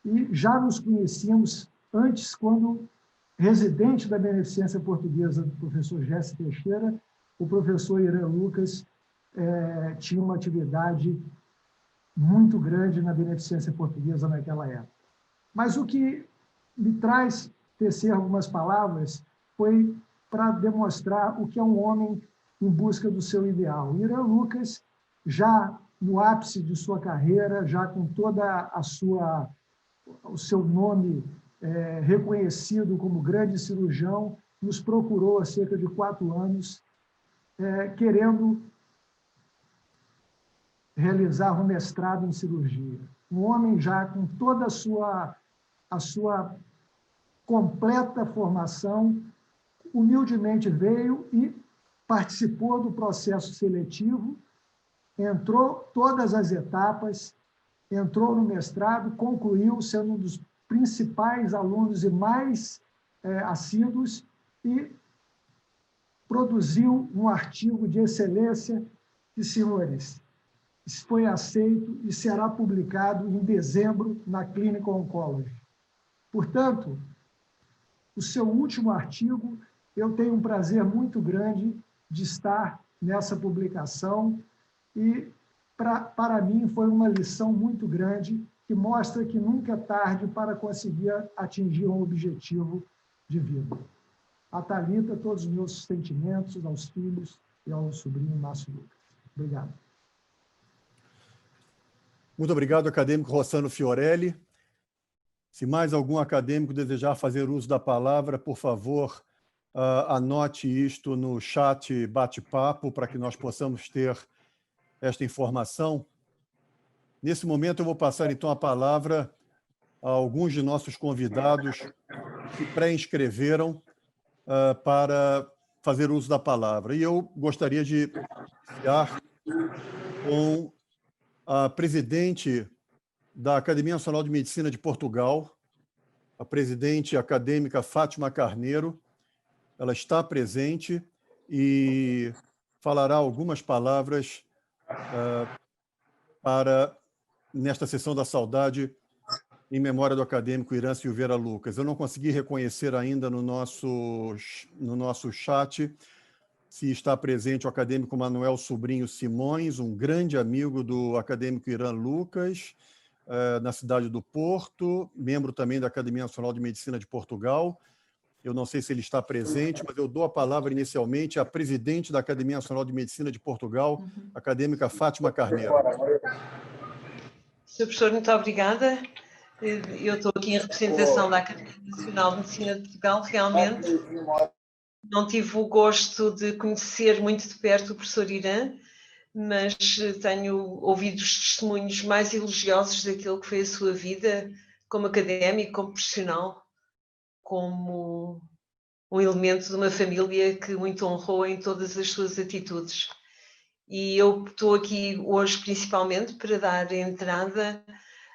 e já nos conhecíamos antes, quando residente da Beneficência Portuguesa do professor Jesse Teixeira, o professor Irã Lucas tinha uma atividade muito grande na Beneficência Portuguesa naquela época. Mas o que me traz tecer algumas palavras foi para demonstrar o que é um homem em busca do seu ideal. Irã Lucas, já no ápice de sua carreira, já com toda o seu nome reconhecido como grande cirurgião, nos procurou há cerca de 4 anos, querendo realizar um mestrado em cirurgia. Um homem já com toda a sua completa formação, humildemente veio e participou do processo seletivo, entrou todas as etapas, entrou no mestrado, concluiu, sendo um dos principais alunos e mais assíduos, e produziu um artigo de excelência que, senhores, foi aceito e será publicado em dezembro na Clinical Oncology. Portanto, o seu último artigo, eu tenho um prazer muito grande de estar nessa publicação e, para mim, foi uma lição muito grande que mostra que nunca é tarde para conseguir atingir um objetivo de vida. A Thalita, todos os meus sentimentos aos filhos e ao sobrinho Márcio Lucas. Obrigado. Muito obrigado, acadêmico Rossano Fiorelli. Se mais algum acadêmico desejar fazer uso da palavra, por favor, anote isto no chat bate-papo para que nós possamos ter esta informação. Nesse momento, eu vou passar, então, a palavra a alguns de nossos convidados que pré-inscreveram para fazer uso da palavra. E eu gostaria de iniciar com a presidente da Academia Nacional de Medicina de Portugal, a presidente acadêmica Fátima Carneiro. Ela está presente e falará algumas palavras nesta sessão da saudade em memória do acadêmico Irã Silveira Lucas. Eu não consegui reconhecer ainda no nosso chat se está presente o acadêmico Manuel Sobrinho Simões, um grande amigo do acadêmico Irã Lucas, na cidade do Porto, membro também da Academia Nacional de Medicina de Portugal. Eu não sei se ele está presente, mas eu dou a palavra inicialmente à presidente da Academia Nacional de Medicina de Portugal, acadêmica Fátima Carneiro. Sr. Professor, muito obrigada. Eu estou aqui em representação da Academia Nacional de Medicina de Portugal, realmente. Não tive o gosto de conhecer muito de perto o professor Irã, mas tenho ouvido os testemunhos mais elogiosos daquilo que foi a sua vida como académico, como profissional, como um elemento de uma família que muito honrou em todas as suas atitudes. E eu estou aqui hoje principalmente para dar entrada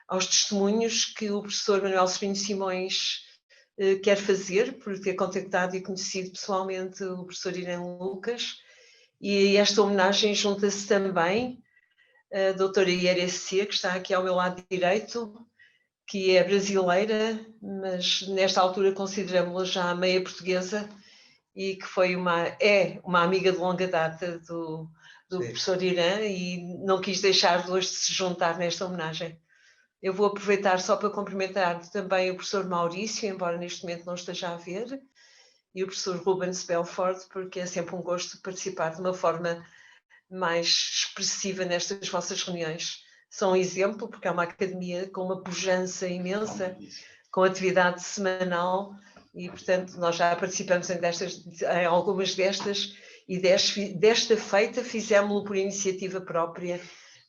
aos testemunhos que o professor Manuel Sobrinho Simões quer fazer, por ter contactado e conhecido pessoalmente o professor Irã Lucas. E esta homenagem junta-se também a doutora Irecê, que está aqui ao meu lado direito, que é brasileira, mas nesta altura consideramos-la já meia portuguesa e que é uma amiga de longa data do professor Irã e não quis deixar de hoje de se juntar nesta homenagem. Eu vou aproveitar só para cumprimentar também o professor Maurício, embora neste momento não esteja a ver, e o professor Rubens Belfort, porque é sempre um gosto participar de uma forma mais expressiva nestas vossas reuniões. São um exemplo, porque é uma academia com uma pujança imensa, com atividade semanal, e, portanto, nós já participamos em algumas destas, e desta feita fizemos-lo por iniciativa própria,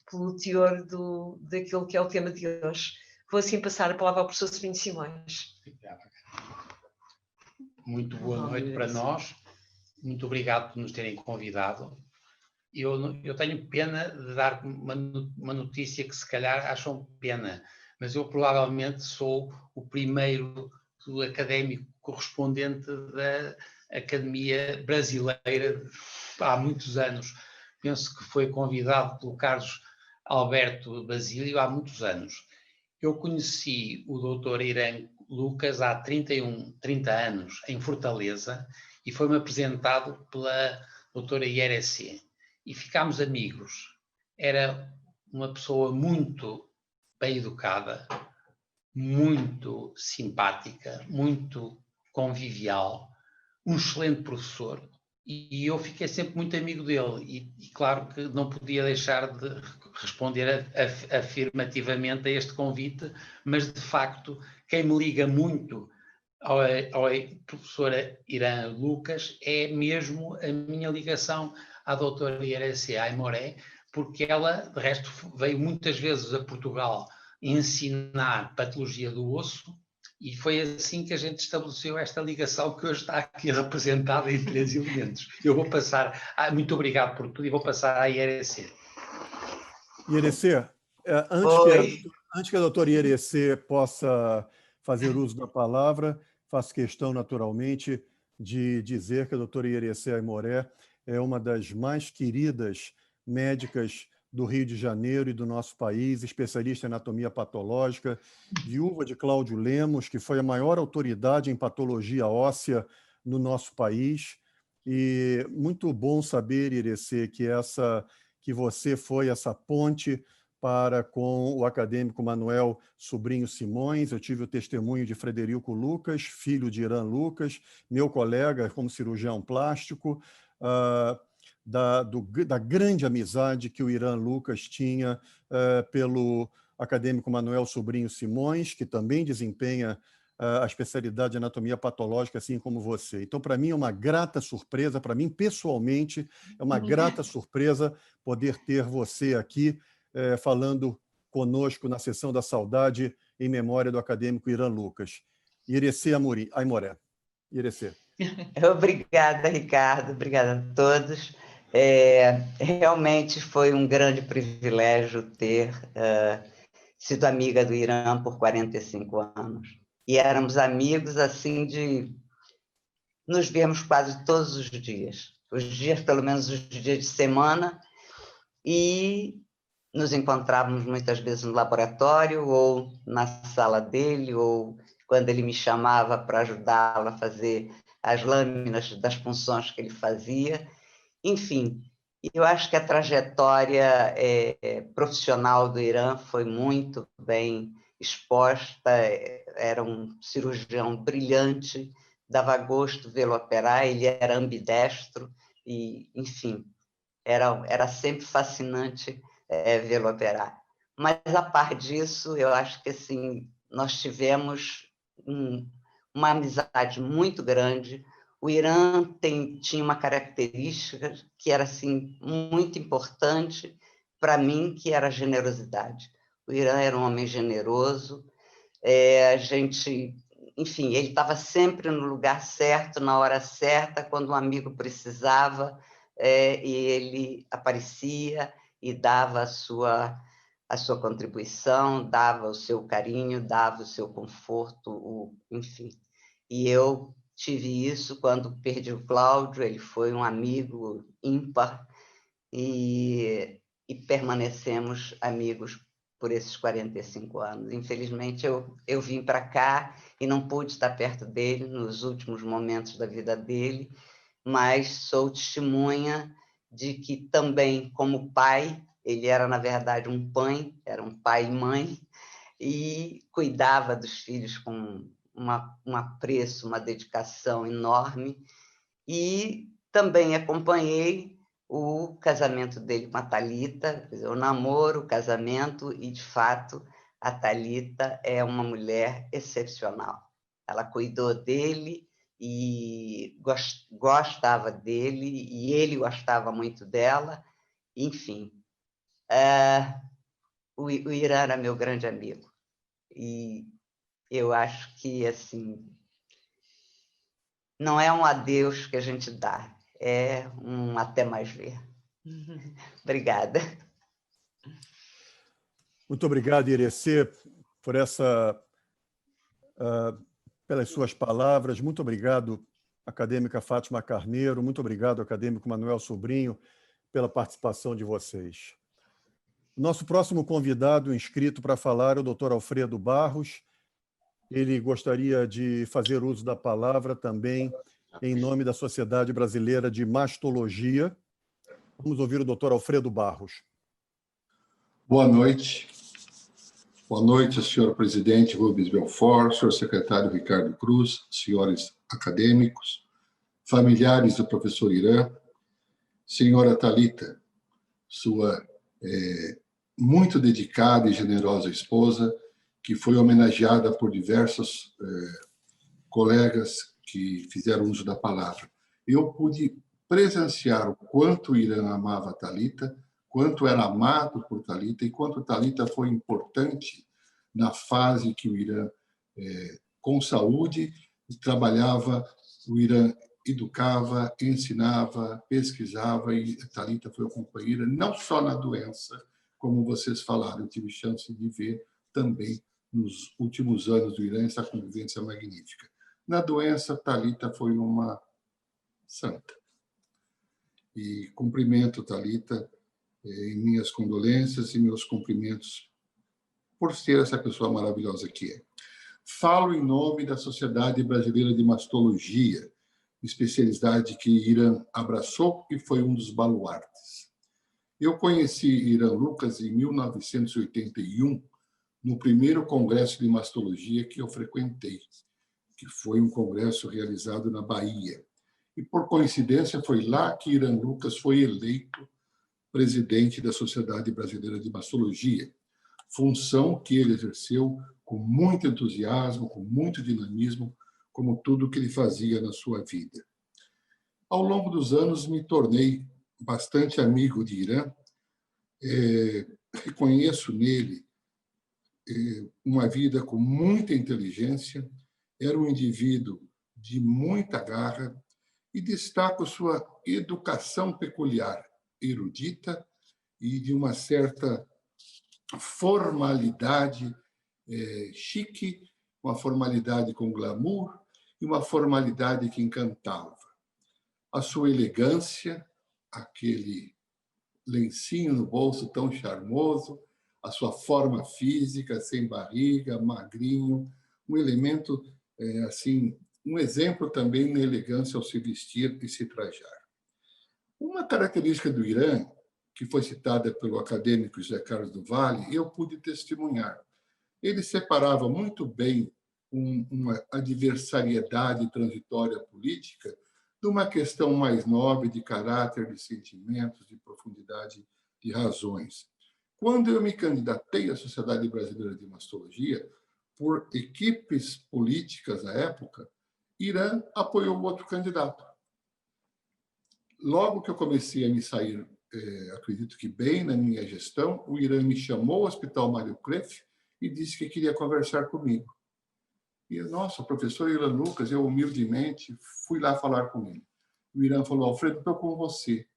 pelo teor daquilo que é o tema de hoje. Vou assim passar a palavra ao professor Sobrinho Simões. Muito boa noite para nós. Muito obrigado por nos terem convidado. Eu tenho pena de dar uma notícia que se calhar acham pena, mas eu provavelmente sou o primeiro académico correspondente da Academia Brasileira há muitos anos. Penso que foi convidado pelo Carlos Alberto Basílio há muitos anos. Eu conheci o doutor Irã Lucas há 30 anos, em Fortaleza, e foi-me apresentado pela doutora Irecê. E ficámos amigos. Era uma pessoa muito bem educada, muito simpática, muito convivial, um excelente professor, e eu fiquei sempre muito amigo dele, e claro que não podia deixar de responder afirmativamente a este convite, mas de facto quem me liga muito ao professor Irã Lucas é mesmo a minha ligação à doutora Irecê Aimoré, porque ela, de resto, veio muitas vezes a Portugal ensinar patologia do osso, e foi assim que a gente estabeleceu esta ligação que hoje está aqui representada em 3 elementos. Eu vou passar, muito obrigado por tudo, e vou passar à Irecê. Irecê, antes que a doutora Irecê possa fazer uso da palavra, faço questão, naturalmente, de dizer que a doutora Irecê Aimoré é uma das mais queridas médicas do Rio de Janeiro e do nosso país, especialista em anatomia patológica, viúva de Cláudio Lemos, que foi a maior autoridade em patologia óssea no nosso país. E muito bom saber, Irecê, que você foi essa ponte para com o acadêmico Manuel Sobrinho Simões. Eu tive o testemunho de Frederico Lucas, filho de Irã Lucas, meu colega como cirurgião plástico, da grande amizade que o Irã Lucas tinha pelo acadêmico Manuel Sobrinho Simões, que também desempenha a especialidade de anatomia patológica, assim como você. Então, para mim, é uma grata surpresa, para mim, pessoalmente, é uma grata surpresa poder ter você aqui falando conosco na Sessão da Saudade em memória do acadêmico Irã Lucas. Irecê Aimoré. Irecê. Obrigada, Ricardo. Obrigada a todos. Realmente foi um grande privilégio ter sido amiga do Irã por 45 anos. E éramos amigos, assim, de nos vermos quase todos os dias. Pelo menos os dias de semana, e nos encontrávamos muitas vezes no laboratório, ou na sala dele, ou quando ele me chamava para ajudá-lo a fazer as lâminas das punções que ele fazia. Enfim, eu acho que a trajetória profissional do Irã foi muito bem exposta. Era um cirurgião brilhante, dava gosto vê-lo operar, ele era ambidestro, e, enfim, era sempre fascinante vê-lo operar. Mas, a par disso, eu acho que assim, nós tivemos uma amizade muito grande. O Irã tinha uma característica que era assim, muito importante para mim, que era a generosidade. O Irã era um homem generoso. A gente, enfim, ele estava sempre no lugar certo, na hora certa, quando um amigo precisava, e ele aparecia e dava a sua contribuição, dava o seu carinho, dava o seu conforto, enfim. E eu tive isso quando perdi o Cláudio, ele foi um amigo ímpar, e permanecemos amigos por esses 45 anos. Infelizmente, eu vim para cá e não pude estar perto dele nos últimos momentos da vida dele, mas sou testemunha de que também, como pai, ele era, na verdade, era um pai e mãe, e cuidava dos filhos com um apreço, uma dedicação enorme, e também acompanhei o casamento dele com a Thalita, o namoro, o casamento, e, de fato, a Thalita é uma mulher excepcional. Ela cuidou dele e gostava dele, e ele gostava muito dela. Enfim, o Irã era meu grande amigo. E eu acho que, assim, não é um adeus que a gente dá, é um até mais ver. Obrigada. Muito obrigado, Irecê, por pelas suas palavras. Muito obrigado, acadêmica Fátima Carneiro. Muito obrigado, acadêmico Manuel Sobrinho, pela participação de vocês. Nosso próximo convidado inscrito para falar é o Dr. Alfredo Barros. Ele gostaria de fazer uso da palavra também em nome da Sociedade Brasileira de Mastologia. Vamos ouvir o Dr. Alfredo Barros. Boa noite. Boa noite, senhor presidente Rubens Belfort, senhor secretário Ricardo Cruz, senhores acadêmicos, familiares do professor Irã, senhora Thalita, sua muito dedicada e generosa esposa, que foi homenageada por diversos colegas que fizeram uso da palavra. Eu pude presenciar o quanto o Irã amava a Thalita, quanto era amado por Thalita e quanto Thalita foi importante na fase que o Irã, com saúde, trabalhava, o Irã educava, ensinava, pesquisava, e Thalita foi a companheira, não só na doença, como vocês falaram, eu tive chance de ver também nos últimos anos do Irã essa convivência magnífica. Na doença, Thalita foi uma santa. E cumprimento Thalita em minhas condolências e meus cumprimentos por ser essa pessoa maravilhosa que é. Falo em nome da Sociedade Brasileira de Mastologia, especialidade que Irã abraçou e foi um dos baluartes. Eu conheci Irã Lucas em 1981, no primeiro congresso de mastologia que eu frequentei, que foi um congresso realizado na Bahia. E, por coincidência, foi lá que Irã Lucas foi eleito presidente da Sociedade Brasileira de Mastologia, função que ele exerceu com muito entusiasmo, com muito dinamismo, como tudo que ele fazia na sua vida. Ao longo dos anos, me tornei bastante amigo de Irã, reconheço nele uma vida com muita inteligência, era um indivíduo de muita garra e destaco sua educação peculiar, erudita e de uma certa formalidade chique, uma formalidade com glamour e uma formalidade que encantava. A sua elegância, aquele lencinho no bolso tão charmoso, a sua forma física, sem barriga, magrinho, um elemento, assim, um exemplo também na elegância ao se vestir e se trajar. Uma característica do Irã, que foi citada pelo acadêmico José Carlos do Valle, eu pude testemunhar. Ele separava muito bem uma adversariedade transitória política de uma questão mais nobre de caráter, de sentimentos, de profundidade de razões. Quando eu me candidatei à Sociedade Brasileira de Mastologia, por equipes políticas da época, Irã apoiou outro candidato. Logo que eu comecei a me sair, acredito que bem na minha gestão, o Irã me chamou ao Hospital Mário Kreff e disse que queria conversar comigo. E, nossa, professor Irã Lucas, eu humildemente fui lá falar com ele. O Irã falou, Alfredo, estou com você.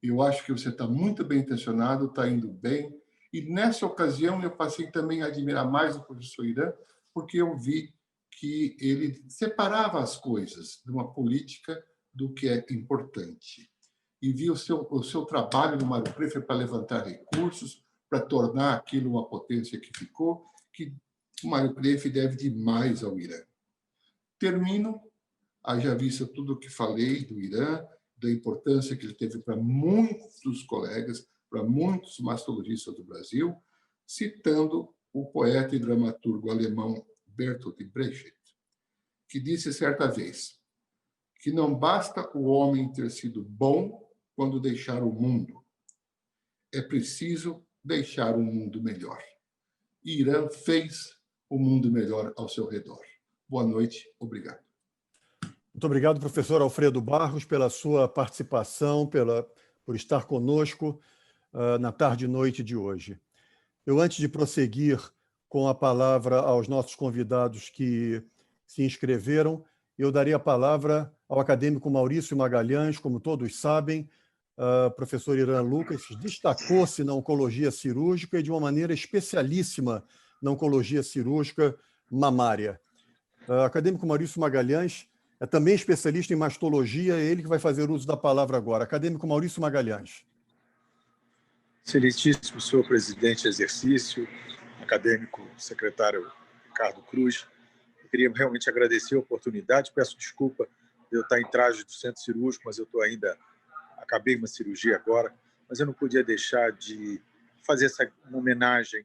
Eu acho que você está muito bem intencionado, está indo bem. E nessa ocasião eu passei também a admirar mais o professor Irã, porque eu vi que ele separava as coisas de uma política do que é importante. E vi o seu trabalho no Mário Prefeito para levantar recursos, para tornar aquilo uma potência que ficou, que o Mário Prefeito deve demais ao Irã. Termino, haja vista tudo o que falei do Irã, da importância que ele teve para muitos colegas, para muitos mastologistas do Brasil, citando o poeta e dramaturgo alemão Bertolt Brecht, que disse certa vez que não basta o homem ter sido bom quando deixar o mundo, é preciso deixar um mundo melhor. E Irã fez o mundo melhor ao seu redor. Boa noite, obrigado. Muito obrigado, professor Alfredo Barros, pela sua participação, por estar conosco na tarde e noite de hoje. Eu, antes de prosseguir com a palavra aos nossos convidados que se inscreveram, eu daria a palavra ao acadêmico Maurício Magalhães. Como todos sabem, o professor Irã Lucas destacou-se na oncologia cirúrgica e de uma maneira especialíssima na oncologia cirúrgica mamária. O acadêmico Maurício Magalhães é também especialista em mastologia, é ele que vai fazer uso da palavra agora. Acadêmico Maurício Magalhães. Excelentíssimo senhor presidente em exercício, acadêmico secretário Ricardo Cruz, eu queria realmente agradecer a oportunidade, peço desculpa de eu estar em traje do centro cirúrgico, mas eu acabei uma cirurgia agora, mas eu não podia deixar de fazer uma homenagem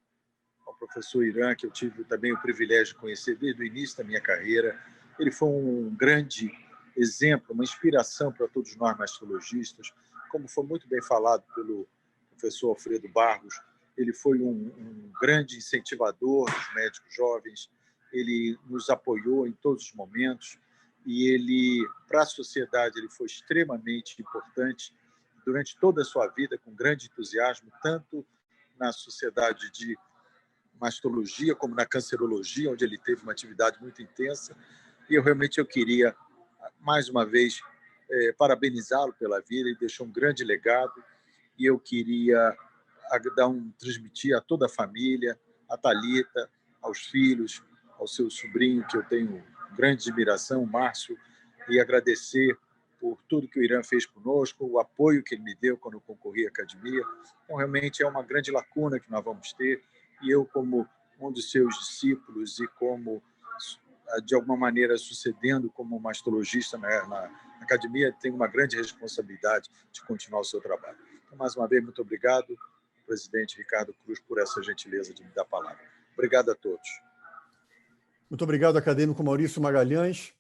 ao professor Irã, que eu tive também o privilégio de conhecer desde o início da minha carreira. Ele foi um grande exemplo, uma inspiração para todos nós mastologistas, como foi muito bem falado pelo professor Alfredo Barros. Ele foi um grande incentivador dos médicos jovens, ele nos apoiou em todos os momentos e ele, para a sociedade, ele foi extremamente importante durante toda a sua vida, com grande entusiasmo, tanto na sociedade de mastologia como na cancerologia, onde ele teve uma atividade muito intensa. E eu queria, mais uma vez, parabenizá-lo pela vida. Ele deixou um grande legado e eu queria transmitir a toda a família, a Thalita, aos filhos, ao seu sobrinho, que eu tenho grande admiração, o Márcio, e agradecer por tudo que o Irã fez conosco, o apoio que ele me deu quando eu concorri à academia. Então, realmente é uma grande lacuna que nós vamos ter, e eu, como um dos seus discípulos e como, de alguma maneira, sucedendo como mastologista na academia, tenho uma grande responsabilidade de continuar o seu trabalho. Então, mais uma vez, muito obrigado, presidente Ricardo Cruz, por essa gentileza de me dar a palavra. Obrigado a todos. Muito obrigado, acadêmico Maurício Magalhães.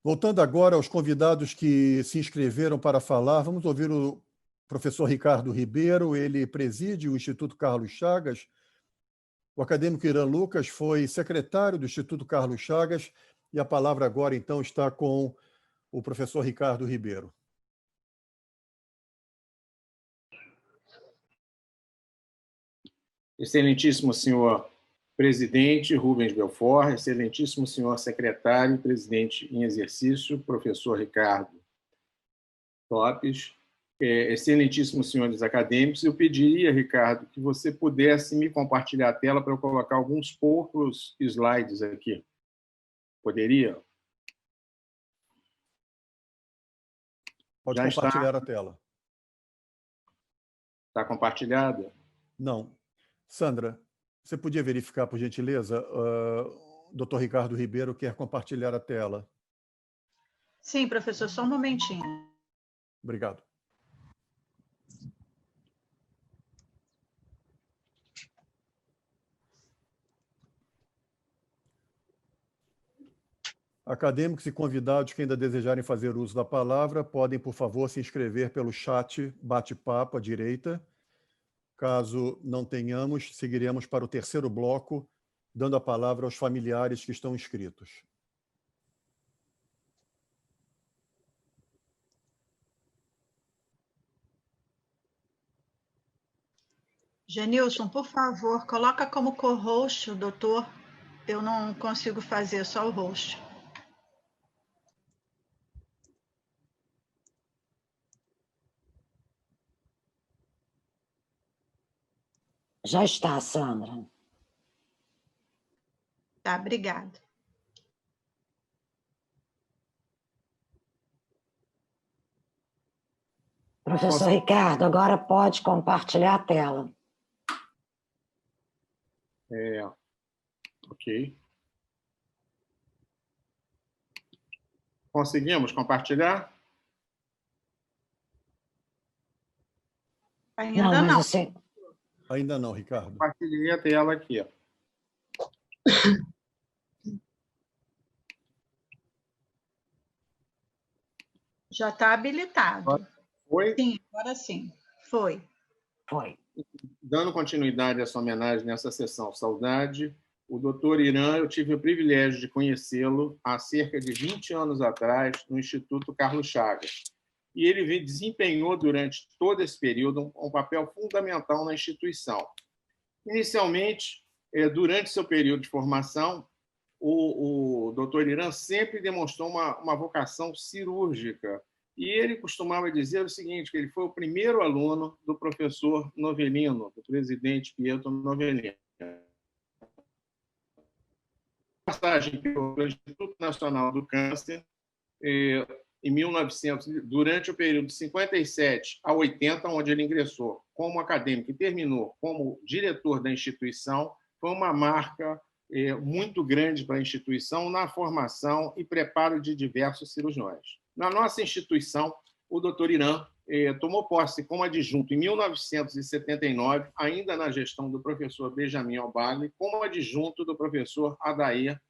Voltando agora aos convidados que se inscreveram para falar, vamos ouvir o professor Ricardo Ribeiro. Ele preside o Instituto Carlos Chagas. O acadêmico Irã Lucas foi secretário do Instituto Carlos Chagas e a palavra agora, então, está com o professor Ricardo Ribeiro. Excelentíssimo senhor presidente Rubens Belfort, excelentíssimo senhor secretário e presidente em exercício, professor Ricardo Lopes, excelentíssimos senhores acadêmicos, eu pediria, Ricardo, que você pudesse me compartilhar a tela para eu colocar alguns poucos slides aqui. Poderia? Pode compartilhar a tela. Está compartilhada? Não. Sandra, você podia verificar, por gentileza? O doutor Ricardo Ribeiro quer compartilhar a tela. Sim, professor, só um momentinho. Obrigado. Acadêmicos e convidados que ainda desejarem fazer uso da palavra, podem, por favor, se inscrever pelo chat bate-papo à direita. Caso não tenhamos, seguiremos para o terceiro bloco, dando a palavra aos familiares que estão inscritos. Genilson, por favor, coloca como co-host o doutor eu não consigo fazer, só o host. Já está, Sandra. Tá, obrigada. Professor Ricardo, agora pode compartilhar a tela. Ok. Conseguimos compartilhar? Ainda não. Você... Ainda não, Ricardo. Compartilhei a tela aqui. Já está habilitado. Foi? Sim, agora sim. Foi. Foi. Dando continuidade a essa homenagem nessa sessão Saudade, o doutor Irã, eu tive o privilégio de conhecê-lo há cerca de 20 anos atrás no Instituto Carlos Chagas. E ele desempenhou durante todo esse período um papel fundamental na instituição. Inicialmente, durante seu período de formação, o doutor Irã sempre demonstrou uma vocação cirúrgica. E ele costumava dizer o seguinte, que ele foi o primeiro aluno do professor Novellino, do presidente Pietro Novellino. Passagem pelo Instituto Nacional do Câncer, em 1900, durante o período de 57 a 80, onde ele ingressou como acadêmico e terminou como diretor da instituição, foi uma marca muito grande para a instituição na formação e preparo de diversos cirurgiões. Na nossa instituição, o doutor Irã tomou posse como adjunto em 1979, ainda na gestão do professor Benjamin Albagli, como adjunto do professor Adair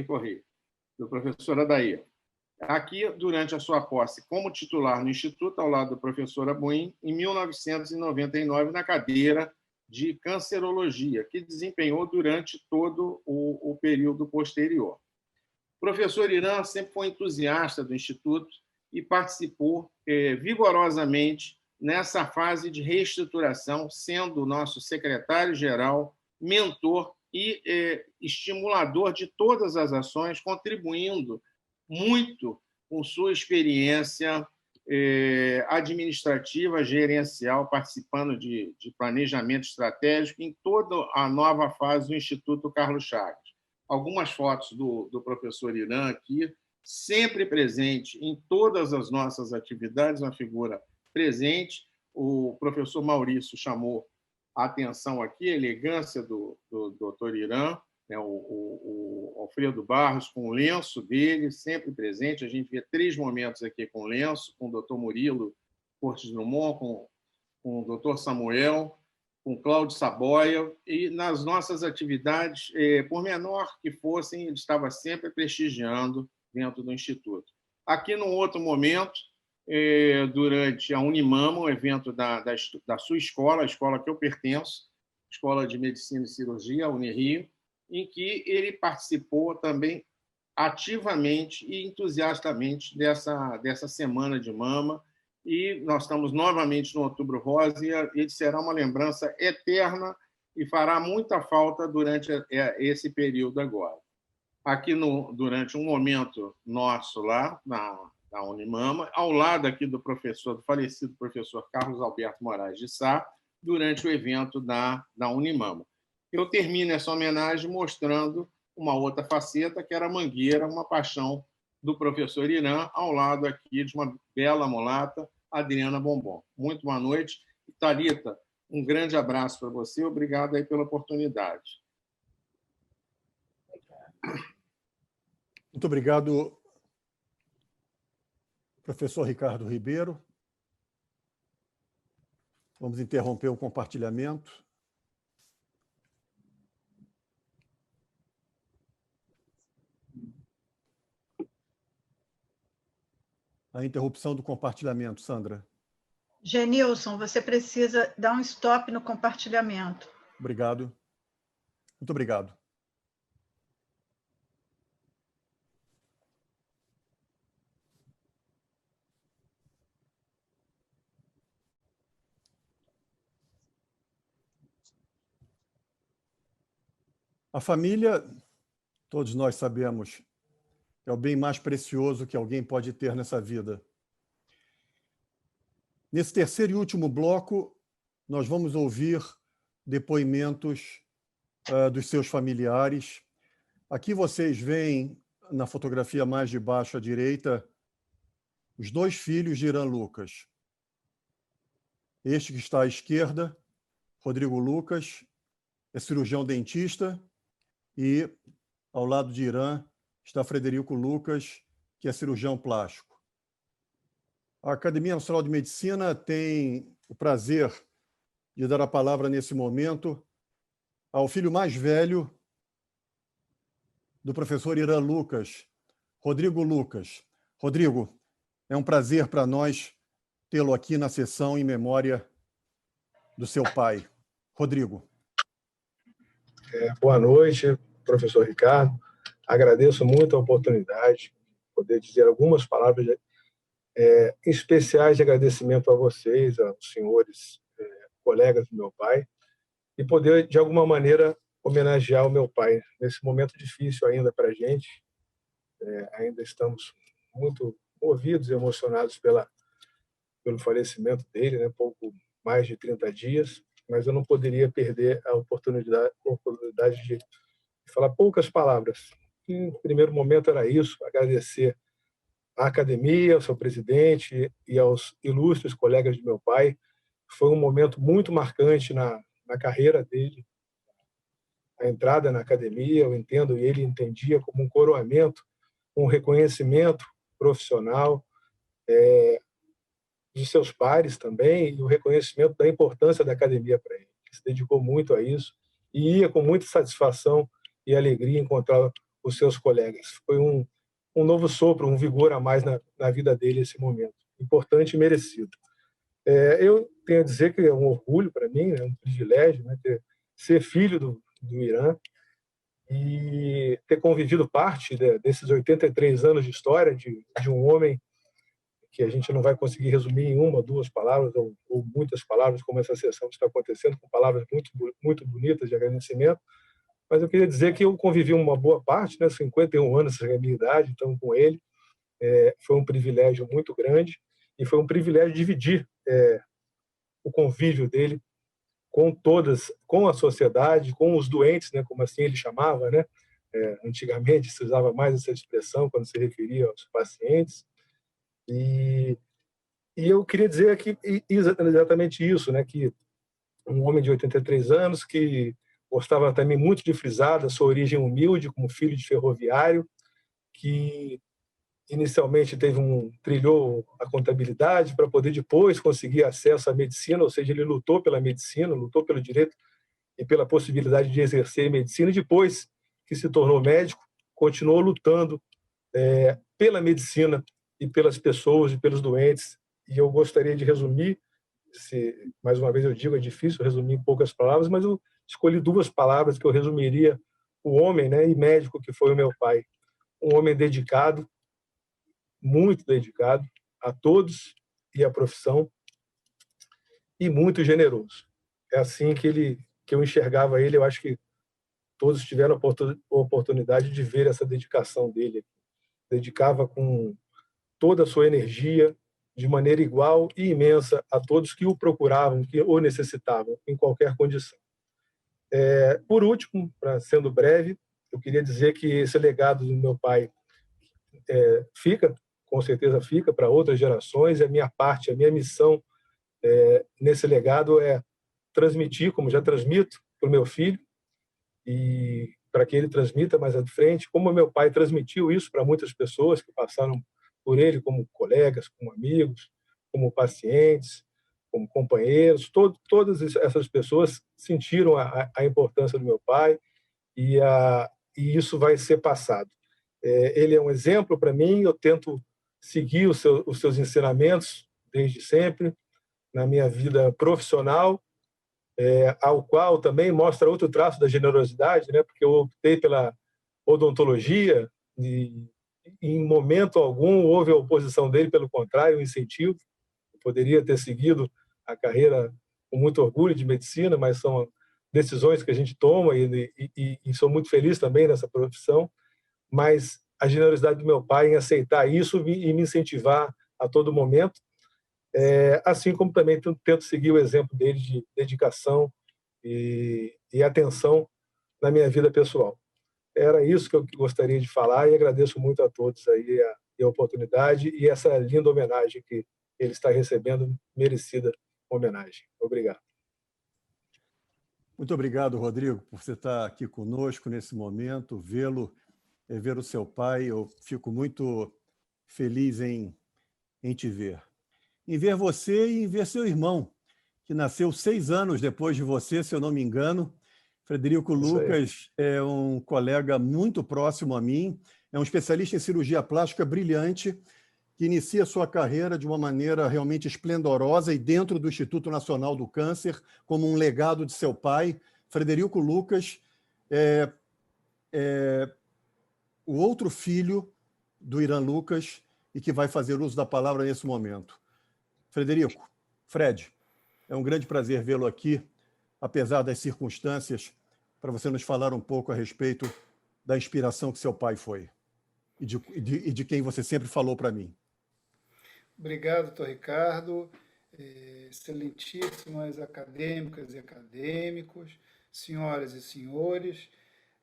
Corrêa, do professor Adair. Aqui, durante a sua posse como titular no Instituto, ao lado do professor Abuim, em 1999, na cadeira de Cancerologia, que desempenhou durante todo o período posterior. O professor Irã sempre foi entusiasta do Instituto e participou vigorosamente nessa fase de reestruturação, sendo o nosso secretário-geral, mentor e estimulador de todas as ações, contribuindo muito com sua experiência administrativa, gerencial, participando de planejamento estratégico em toda a nova fase do Instituto Carlos Chagas. Algumas fotos do professor Irã aqui, sempre presente em todas as nossas atividades, uma figura presente. O professor Maurício chamou a atenção aqui, a elegância do doutor Irã, né, o Alfredo Barros, com o lenço dele, sempre presente. A gente vê 3 momentos aqui com o lenço, com o doutor Murilo Cortes Drummond, com o doutor Samuel, com o Cláudio Saboia, e nas nossas atividades, por menor que fossem, ele estava sempre prestigiando dentro do Instituto. Aqui, num outro momento, durante a Unimama, um evento da sua escola, a escola que eu pertenço, Escola de Medicina e Cirurgia, a Unirio, em que ele participou também ativamente e entusiastamente dessa semana de mama, e nós estamos novamente no Outubro Rosa, e ele será uma lembrança eterna e fará muita falta durante esse período agora. Aqui, durante um momento nosso lá, na Unimama, ao lado aqui do falecido professor Carlos Alberto Moraes de Sá, durante o evento da Unimama. Eu termino essa homenagem mostrando uma outra faceta, que era a Mangueira, uma paixão do professor Irã, ao lado aqui de uma bela mulata, Adriana Bombom. Muito boa noite. Thalita, um grande abraço para você. Obrigado aí pela oportunidade. Muito obrigado, professor Ricardo Ribeiro. Vamos interromper o compartilhamento. A interrupção do compartilhamento, Sandra. Genilson, você precisa dar um stop no compartilhamento. Obrigado. Muito obrigado. A família, todos nós sabemos, é o bem mais precioso que alguém pode ter nessa vida. Nesse terceiro e último bloco, nós vamos ouvir depoimentos dos seus familiares. Aqui vocês veem, na fotografia mais de baixo à direita, os 2 filhos de Irã Lucas. Este que está à esquerda, Rodrigo Lucas, é cirurgião dentista, e ao lado de Irã está Frederico Lucas, que é cirurgião plástico. A Academia Nacional de Medicina tem o prazer de dar a palavra nesse momento ao filho mais velho do professor Irã Lucas, Rodrigo Lucas. Rodrigo, é um prazer para nós tê-lo aqui na sessão em memória do seu pai. Rodrigo. Boa noite, professor Ricardo. Agradeço muito a oportunidade de poder dizer algumas palavras especiais de agradecimento a vocês, aos senhores colegas do meu pai, e poder, de alguma maneira, homenagear o meu pai nesse momento difícil ainda para a gente. Ainda estamos muito movidos e emocionados pelo falecimento dele, né? Pouco mais de 30 dias, mas eu não poderia perder a oportunidade de falar poucas palavras. Em primeiro momento era isso, agradecer à academia, ao seu presidente e aos ilustres colegas de meu pai. Foi um momento muito marcante na carreira dele. A entrada na academia, eu entendo, e ele entendia como um coroamento, um reconhecimento profissional de seus pares também, e o reconhecimento da importância da academia para ele. Ele se dedicou muito a isso e ia com muita satisfação e alegria encontrar os seus colegas. Foi um novo sopro, um vigor a mais na vida dele esse momento. Importante e merecido. Eu tenho a dizer que é um orgulho para mim, é um privilégio, né, ser filho do Irã e ter convivido parte desses 83 anos de história de um homem que a gente não vai conseguir resumir em uma, 2 palavras ou muitas palavras, como essa sessão está acontecendo, com palavras muito bonitas de agradecimento. Mas eu queria dizer que eu convivi uma boa parte, né, 51 anos, essa é a minha idade, então, com ele. Foi um privilégio muito grande e foi um privilégio dividir o convívio dele com a sociedade, com os doentes, né, como assim ele chamava, né? Antigamente se usava mais essa expressão quando se referia aos pacientes. E eu queria dizer aqui exatamente isso, né, que um homem de 83 anos que gostava também muito de frisar da sua origem humilde, como filho de ferroviário, que inicialmente trilhou a contabilidade para poder depois conseguir acesso à medicina, ou seja, ele lutou pela medicina, lutou pelo direito e pela possibilidade de exercer medicina, e depois que se tornou médico, continuou lutando pela medicina e pelas pessoas e pelos doentes. E eu gostaria de resumir, mais uma vez eu digo, é difícil resumir em poucas palavras, mas eu escolhi 2 palavras que eu resumiria o homem, né, e médico que foi o meu pai. Um homem dedicado, muito dedicado a todos e à profissão, e muito generoso. É assim que eu enxergava ele. Eu acho que todos tiveram a oportunidade de ver essa dedicação dele. Dedicava com toda a sua energia, de maneira igual e imensa, a todos que o procuravam, que o necessitavam, em qualquer condição. Por último, sendo breve, eu queria dizer que esse legado do meu pai com certeza fica para outras gerações, e a minha parte, a minha missão nesse legado é transmitir, como já transmito para o meu filho, e para que ele transmita mais à frente, como meu pai transmitiu isso para muitas pessoas que passaram por ele, como colegas, como amigos, como pacientes, como companheiros. Todas essas pessoas sentiram a importância do meu pai, e isso vai ser passado. Ele é um exemplo para mim. Eu tento seguir os seus ensinamentos desde sempre na minha vida profissional, ao qual também mostra outro traço da generosidade, né? Porque eu optei pela odontologia e em momento algum houve a oposição dele, pelo contrário, o incentivo. Eu poderia ter seguido a carreira com muito orgulho de medicina, mas são decisões que a gente toma e sou muito feliz também nessa profissão, mas a generosidade do meu pai em aceitar isso e me incentivar a todo momento, assim como também tento seguir o exemplo dele de dedicação e atenção na minha vida pessoal. Era isso que eu gostaria de falar e agradeço muito a todos aí a oportunidade e essa linda homenagem que ele está recebendo, merecida homenagem. Obrigado. Muito obrigado, Rodrigo, por você estar aqui conosco nesse momento, vê-lo, ver o seu pai. Eu fico muito feliz em te ver. Em ver você e em ver seu irmão, que nasceu 6 anos depois de você, se eu não me engano. Frederico Lucas é um colega muito próximo a mim, é um especialista em cirurgia plástica brilhante, que inicia sua carreira de uma maneira realmente esplendorosa e dentro do Instituto Nacional do Câncer, como um legado de seu pai. Frederico Lucas é o outro filho do Irã Lucas e que vai fazer uso da palavra nesse momento. Frederico, Fred, é um grande prazer vê-lo aqui, apesar das circunstâncias, para você nos falar um pouco a respeito da inspiração que seu pai foi e de quem você sempre falou para mim. Obrigado, doutor Ricardo. Excelentíssimas acadêmicas e acadêmicos, senhoras e senhores.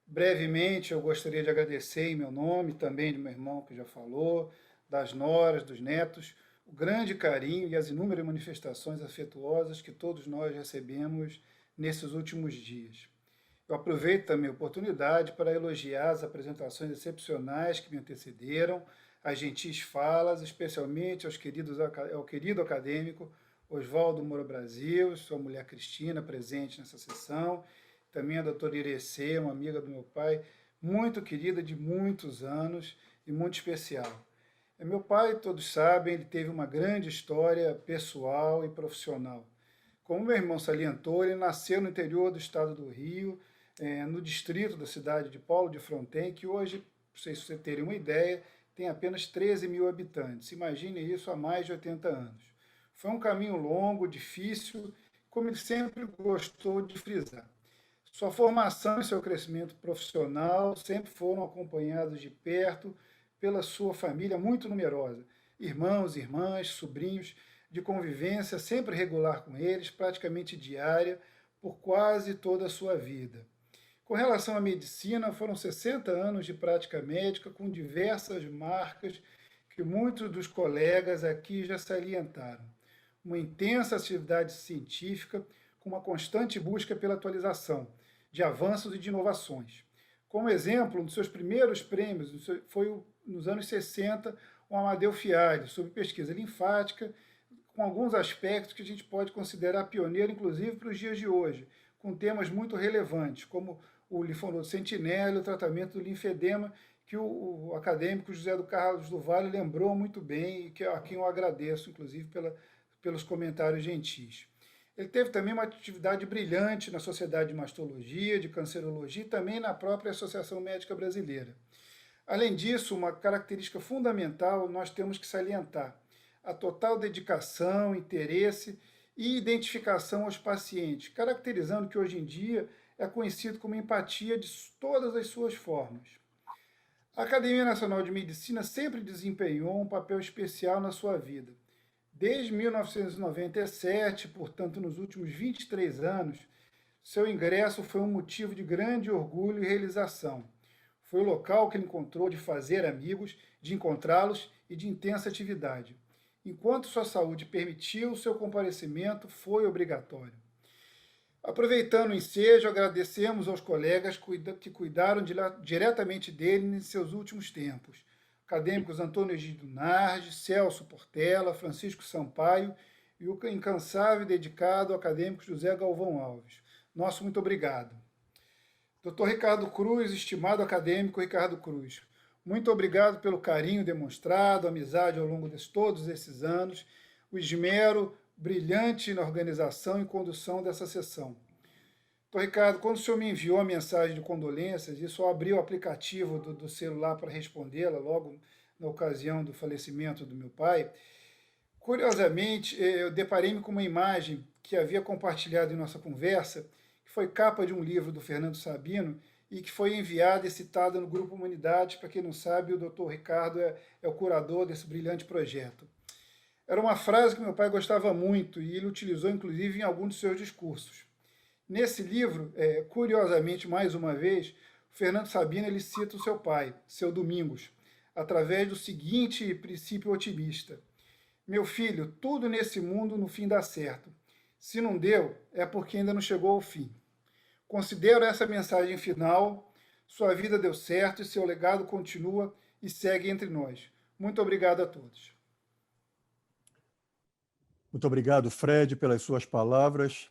Brevemente, eu gostaria de agradecer em meu nome, também do meu irmão que já falou, das noras, dos netos, o grande carinho e as inúmeras manifestações afetuosas que todos nós recebemos nesses últimos dias. Eu aproveito também a oportunidade para elogiar as apresentações excepcionais que me antecederam, as gentis falas, especialmente ao querido acadêmico Oswaldo Moura Brasil, sua mulher Cristina, presente nessa sessão, também a doutora Irecê, uma amiga do meu pai, muito querida de muitos anos e muito especial. Meu pai, todos sabem, ele teve uma grande história pessoal e profissional. Como meu irmão salientou, ele nasceu no interior do estado do Rio, no distrito da cidade de Paulo de Fronten, que hoje, não sei se vocês terem uma ideia, tem apenas 13 mil habitantes. Imagine isso há mais de 80 anos. Foi um caminho longo, difícil, como ele sempre gostou de frisar. Sua formação e seu crescimento profissional sempre foram acompanhados de perto pela sua família muito numerosa, irmãos, irmãs, sobrinhos, de convivência sempre regular com eles, praticamente diária, por quase toda a sua vida. Com relação à medicina, foram 60 anos de prática médica com diversas marcas que muitos dos colegas aqui já salientaram. Uma intensa atividade científica com uma constante busca pela atualização, de avanços e de inovações. Como exemplo, um dos seus primeiros prêmios foi nos anos 60, o Amadeu Fialho, sobre pesquisa linfática, com alguns aspectos que a gente pode considerar pioneiro, inclusive para os dias de hoje, com temas muito relevantes, como o linfonodo sentinela e o tratamento do linfedema, que o acadêmico José do Carlos do Vale lembrou muito bem e a quem eu agradeço, inclusive, pelos comentários gentis. Ele teve também uma atividade brilhante na Sociedade de Mastologia, de Cancerologia e também na própria Associação Médica Brasileira. Além disso, uma característica fundamental nós temos que salientar: a total dedicação, interesse e identificação aos pacientes, caracterizando que hoje em dia é conhecido como empatia de todas as suas formas. A Academia Nacional de Medicina sempre desempenhou um papel especial na sua vida. Desde 1997, portanto, nos últimos 23 anos, seu ingresso foi um motivo de grande orgulho e realização. Foi o local que ele encontrou de fazer amigos, de encontrá-los e de intensa atividade. Enquanto sua saúde permitiu, seu comparecimento foi obrigatório. Aproveitando o ensejo, agradecemos aos colegas que cuidaram diretamente dele em seus últimos tempos. Acadêmicos Antônio Egídio Nardi, Celso Portela, Francisco Sampaio e o incansável e dedicado acadêmico José Galvão Alves. Nosso muito obrigado. Dr. Ricardo Cruz, estimado acadêmico Ricardo Cruz, muito obrigado pelo carinho demonstrado, a amizade ao longo de todos esses anos, o esmero brilhante na organização e condução dessa sessão. Dr. Ricardo, quando o senhor me enviou a mensagem de condolências, e só abri o aplicativo do celular para respondê-la logo na ocasião do falecimento do meu pai, curiosamente, eu deparei-me com uma imagem que havia compartilhado em nossa conversa, que foi capa de um livro do Fernando Sabino e que foi enviada e citada no Grupo Humanidades. Para quem não sabe, o Dr. Ricardo é o curador desse brilhante projeto. Era uma frase que meu pai gostava muito e ele utilizou, inclusive, em alguns de seus discursos. Nesse livro, curiosamente, mais uma vez, o Fernando Sabino ele cita o seu pai, seu Domingos, através do seguinte princípio otimista: meu filho, tudo nesse mundo no fim dá certo. Se não deu, é porque ainda não chegou ao fim. Considero essa mensagem final. Sua vida deu certo e seu legado continua e segue entre nós. Muito obrigado a todos. Muito obrigado, Fred, pelas suas palavras.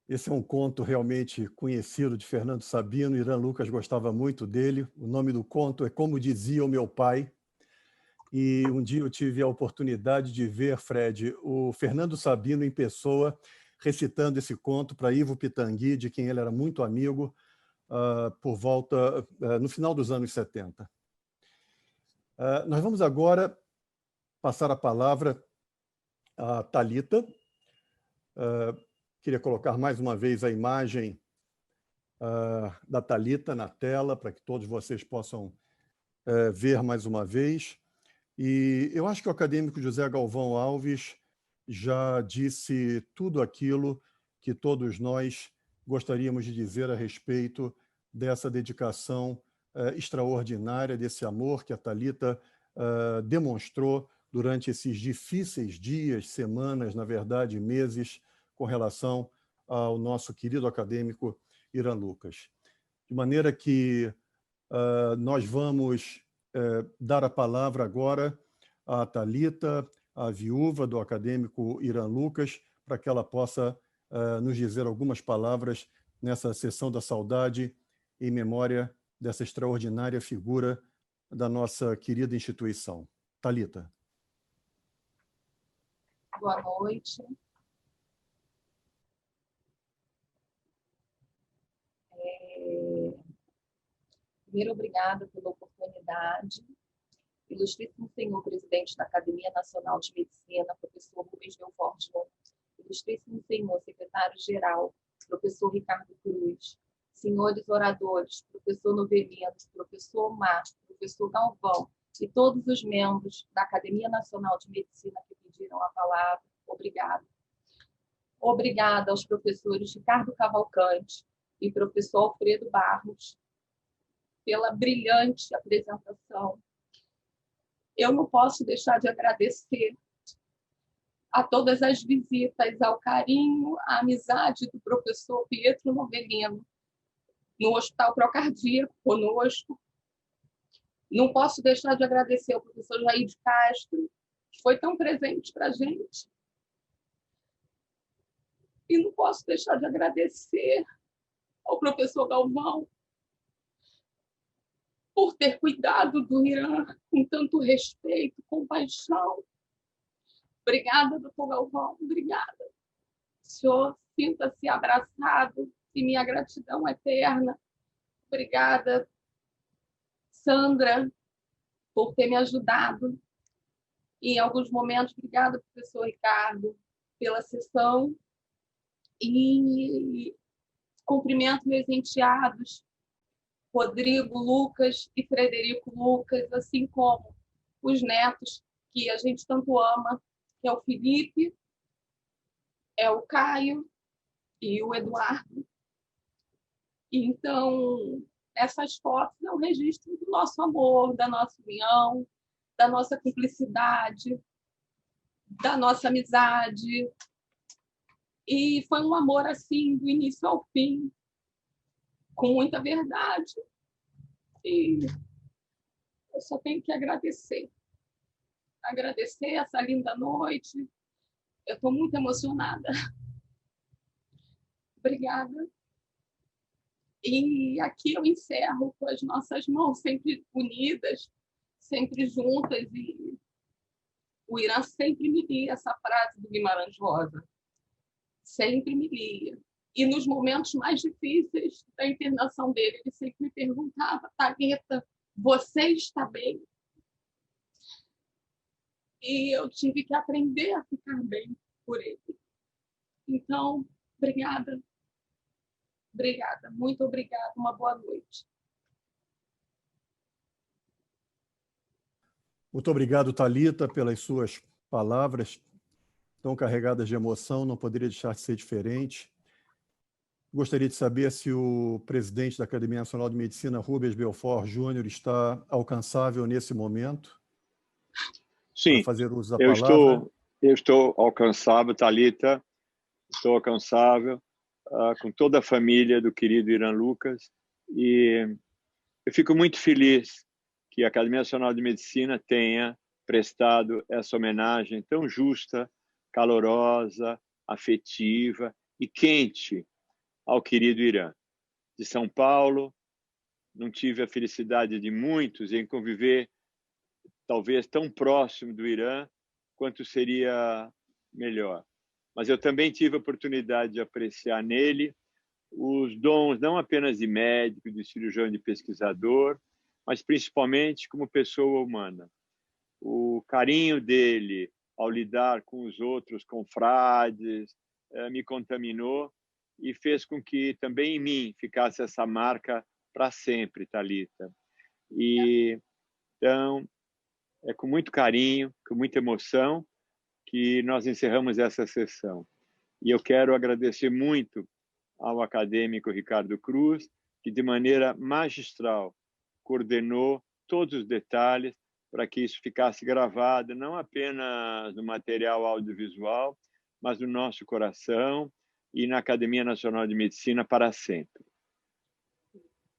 Esse é um conto realmente conhecido de Fernando Sabino. Irã Lucas gostava muito dele. O nome do conto é Como Dizia o Meu Pai. E um dia eu tive a oportunidade de ver, Fred, o Fernando Sabino em pessoa, recitando esse conto para Ivo Pitangui, de quem ele era muito amigo, no final dos anos 70. Nós vamos agora passar a palavra a Thalita. Queria colocar mais uma vez a imagem da Thalita na tela, para que todos vocês possam ver mais uma vez. E eu acho que o acadêmico José Galvão Alves já disse tudo aquilo que todos nós gostaríamos de dizer a respeito dessa dedicação extraordinária, desse amor que a Thalita demonstrou durante esses difíceis dias, semanas, na verdade, meses, com relação ao nosso querido acadêmico Irã Lucas. De maneira que nós vamos dar a palavra agora à Thalita, a viúva do acadêmico Irã Lucas, para que ela possa nos dizer algumas palavras nessa sessão da saudade em memória dessa extraordinária figura da nossa querida instituição. Thalita. Boa noite. Primeiro, obrigada pela oportunidade. Ilustríssimo senhor presidente da Academia Nacional de Medicina, professor Rubens Belfort Júnior, ilustríssimo senhor secretário-geral, professor Ricardo Cruz, senhores oradores, professor Novelino, professor Márcio, professor Galvão e todos os membros da Academia Nacional de Medicina que pediram a palavra, obrigada. Obrigada aos professores Ricardo Cavalcante e professor Alfredo Barros pela brilhante apresentação. Eu não posso deixar de agradecer a todas as visitas, ao carinho, à amizade do professor Pietro Novelino no Hospital Procardíaco conosco. Não posso deixar de agradecer ao professor Jair de Castro, que foi tão presente para a gente. E não posso deixar de agradecer ao professor Galvão por ter cuidado do Irã com tanto respeito, compaixão. Obrigada, doutor Galvão, obrigada. O senhor sinta-se abraçado e minha gratidão é eterna. Obrigada, Sandra, por ter me ajudado. E, em alguns momentos, obrigada, professor Ricardo, pela sessão. E cumprimento meus enteados, Rodrigo Lucas e Frederico Lucas, assim como os netos que a gente tanto ama, que é o Felipe, é o Caio e o Eduardo. Então, essas fotos é um registro do nosso amor, da nossa união, da nossa cumplicidade, da nossa amizade. E foi um amor assim, do início ao fim, com muita verdade. E eu só tenho que agradecer. Agradecer essa linda noite. Eu estou muito emocionada. Obrigada. E aqui eu encerro com as nossas mãos sempre unidas, sempre juntas. E o Irã sempre me lia essa frase do Guimarães Rosa. Sempre me lia. E nos momentos mais difíceis da internação dele, ele sempre me perguntava: Thalita, você está bem? E eu tive que aprender a ficar bem por ele. Então, obrigada. Obrigada, muito obrigada. Uma boa noite. Muito obrigado, Thalita, pelas suas palavras tão carregadas de emoção. Não poderia deixar de ser diferente. Gostaria de saber se o presidente da Academia Nacional de Medicina, Rubens Belfort Júnior, está alcançável nesse momento. Sim, para fazer uso da palavra. Eu estou alcançável, Thalita, estou alcançável com toda a família do querido Irã Lucas, e eu fico muito feliz que a Academia Nacional de Medicina tenha prestado essa homenagem tão justa, calorosa, afetiva e quente ao querido Irã. De São Paulo, não tive a felicidade de muitos em conviver talvez tão próximo do Irã quanto seria melhor. Mas eu também tive a oportunidade de apreciar nele os dons não apenas de médico, de cirurgião, de pesquisador, mas principalmente como pessoa humana. O carinho dele ao lidar com os outros confrades me contaminou e fez com que também em mim ficasse essa marca para sempre, Thalita. E então é com muito carinho, com muita emoção que nós encerramos essa sessão. E eu quero agradecer muito ao acadêmico Ricardo Cruz, que de maneira magistral coordenou todos os detalhes para que isso ficasse gravado, não apenas no material audiovisual, mas no nosso coração e na Academia Nacional de Medicina para sempre.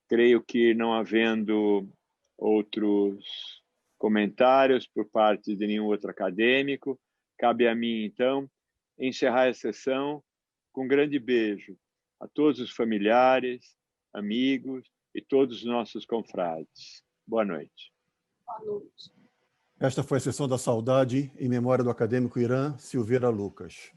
Creio que, não havendo outros comentários por parte de nenhum outro acadêmico, cabe a mim, então, encerrar a sessão com um grande beijo a todos os familiares, amigos e todos os nossos confrades. Boa noite. Boa noite. Esta foi a sessão da saudade em memória do acadêmico Irã Silveira Lucas.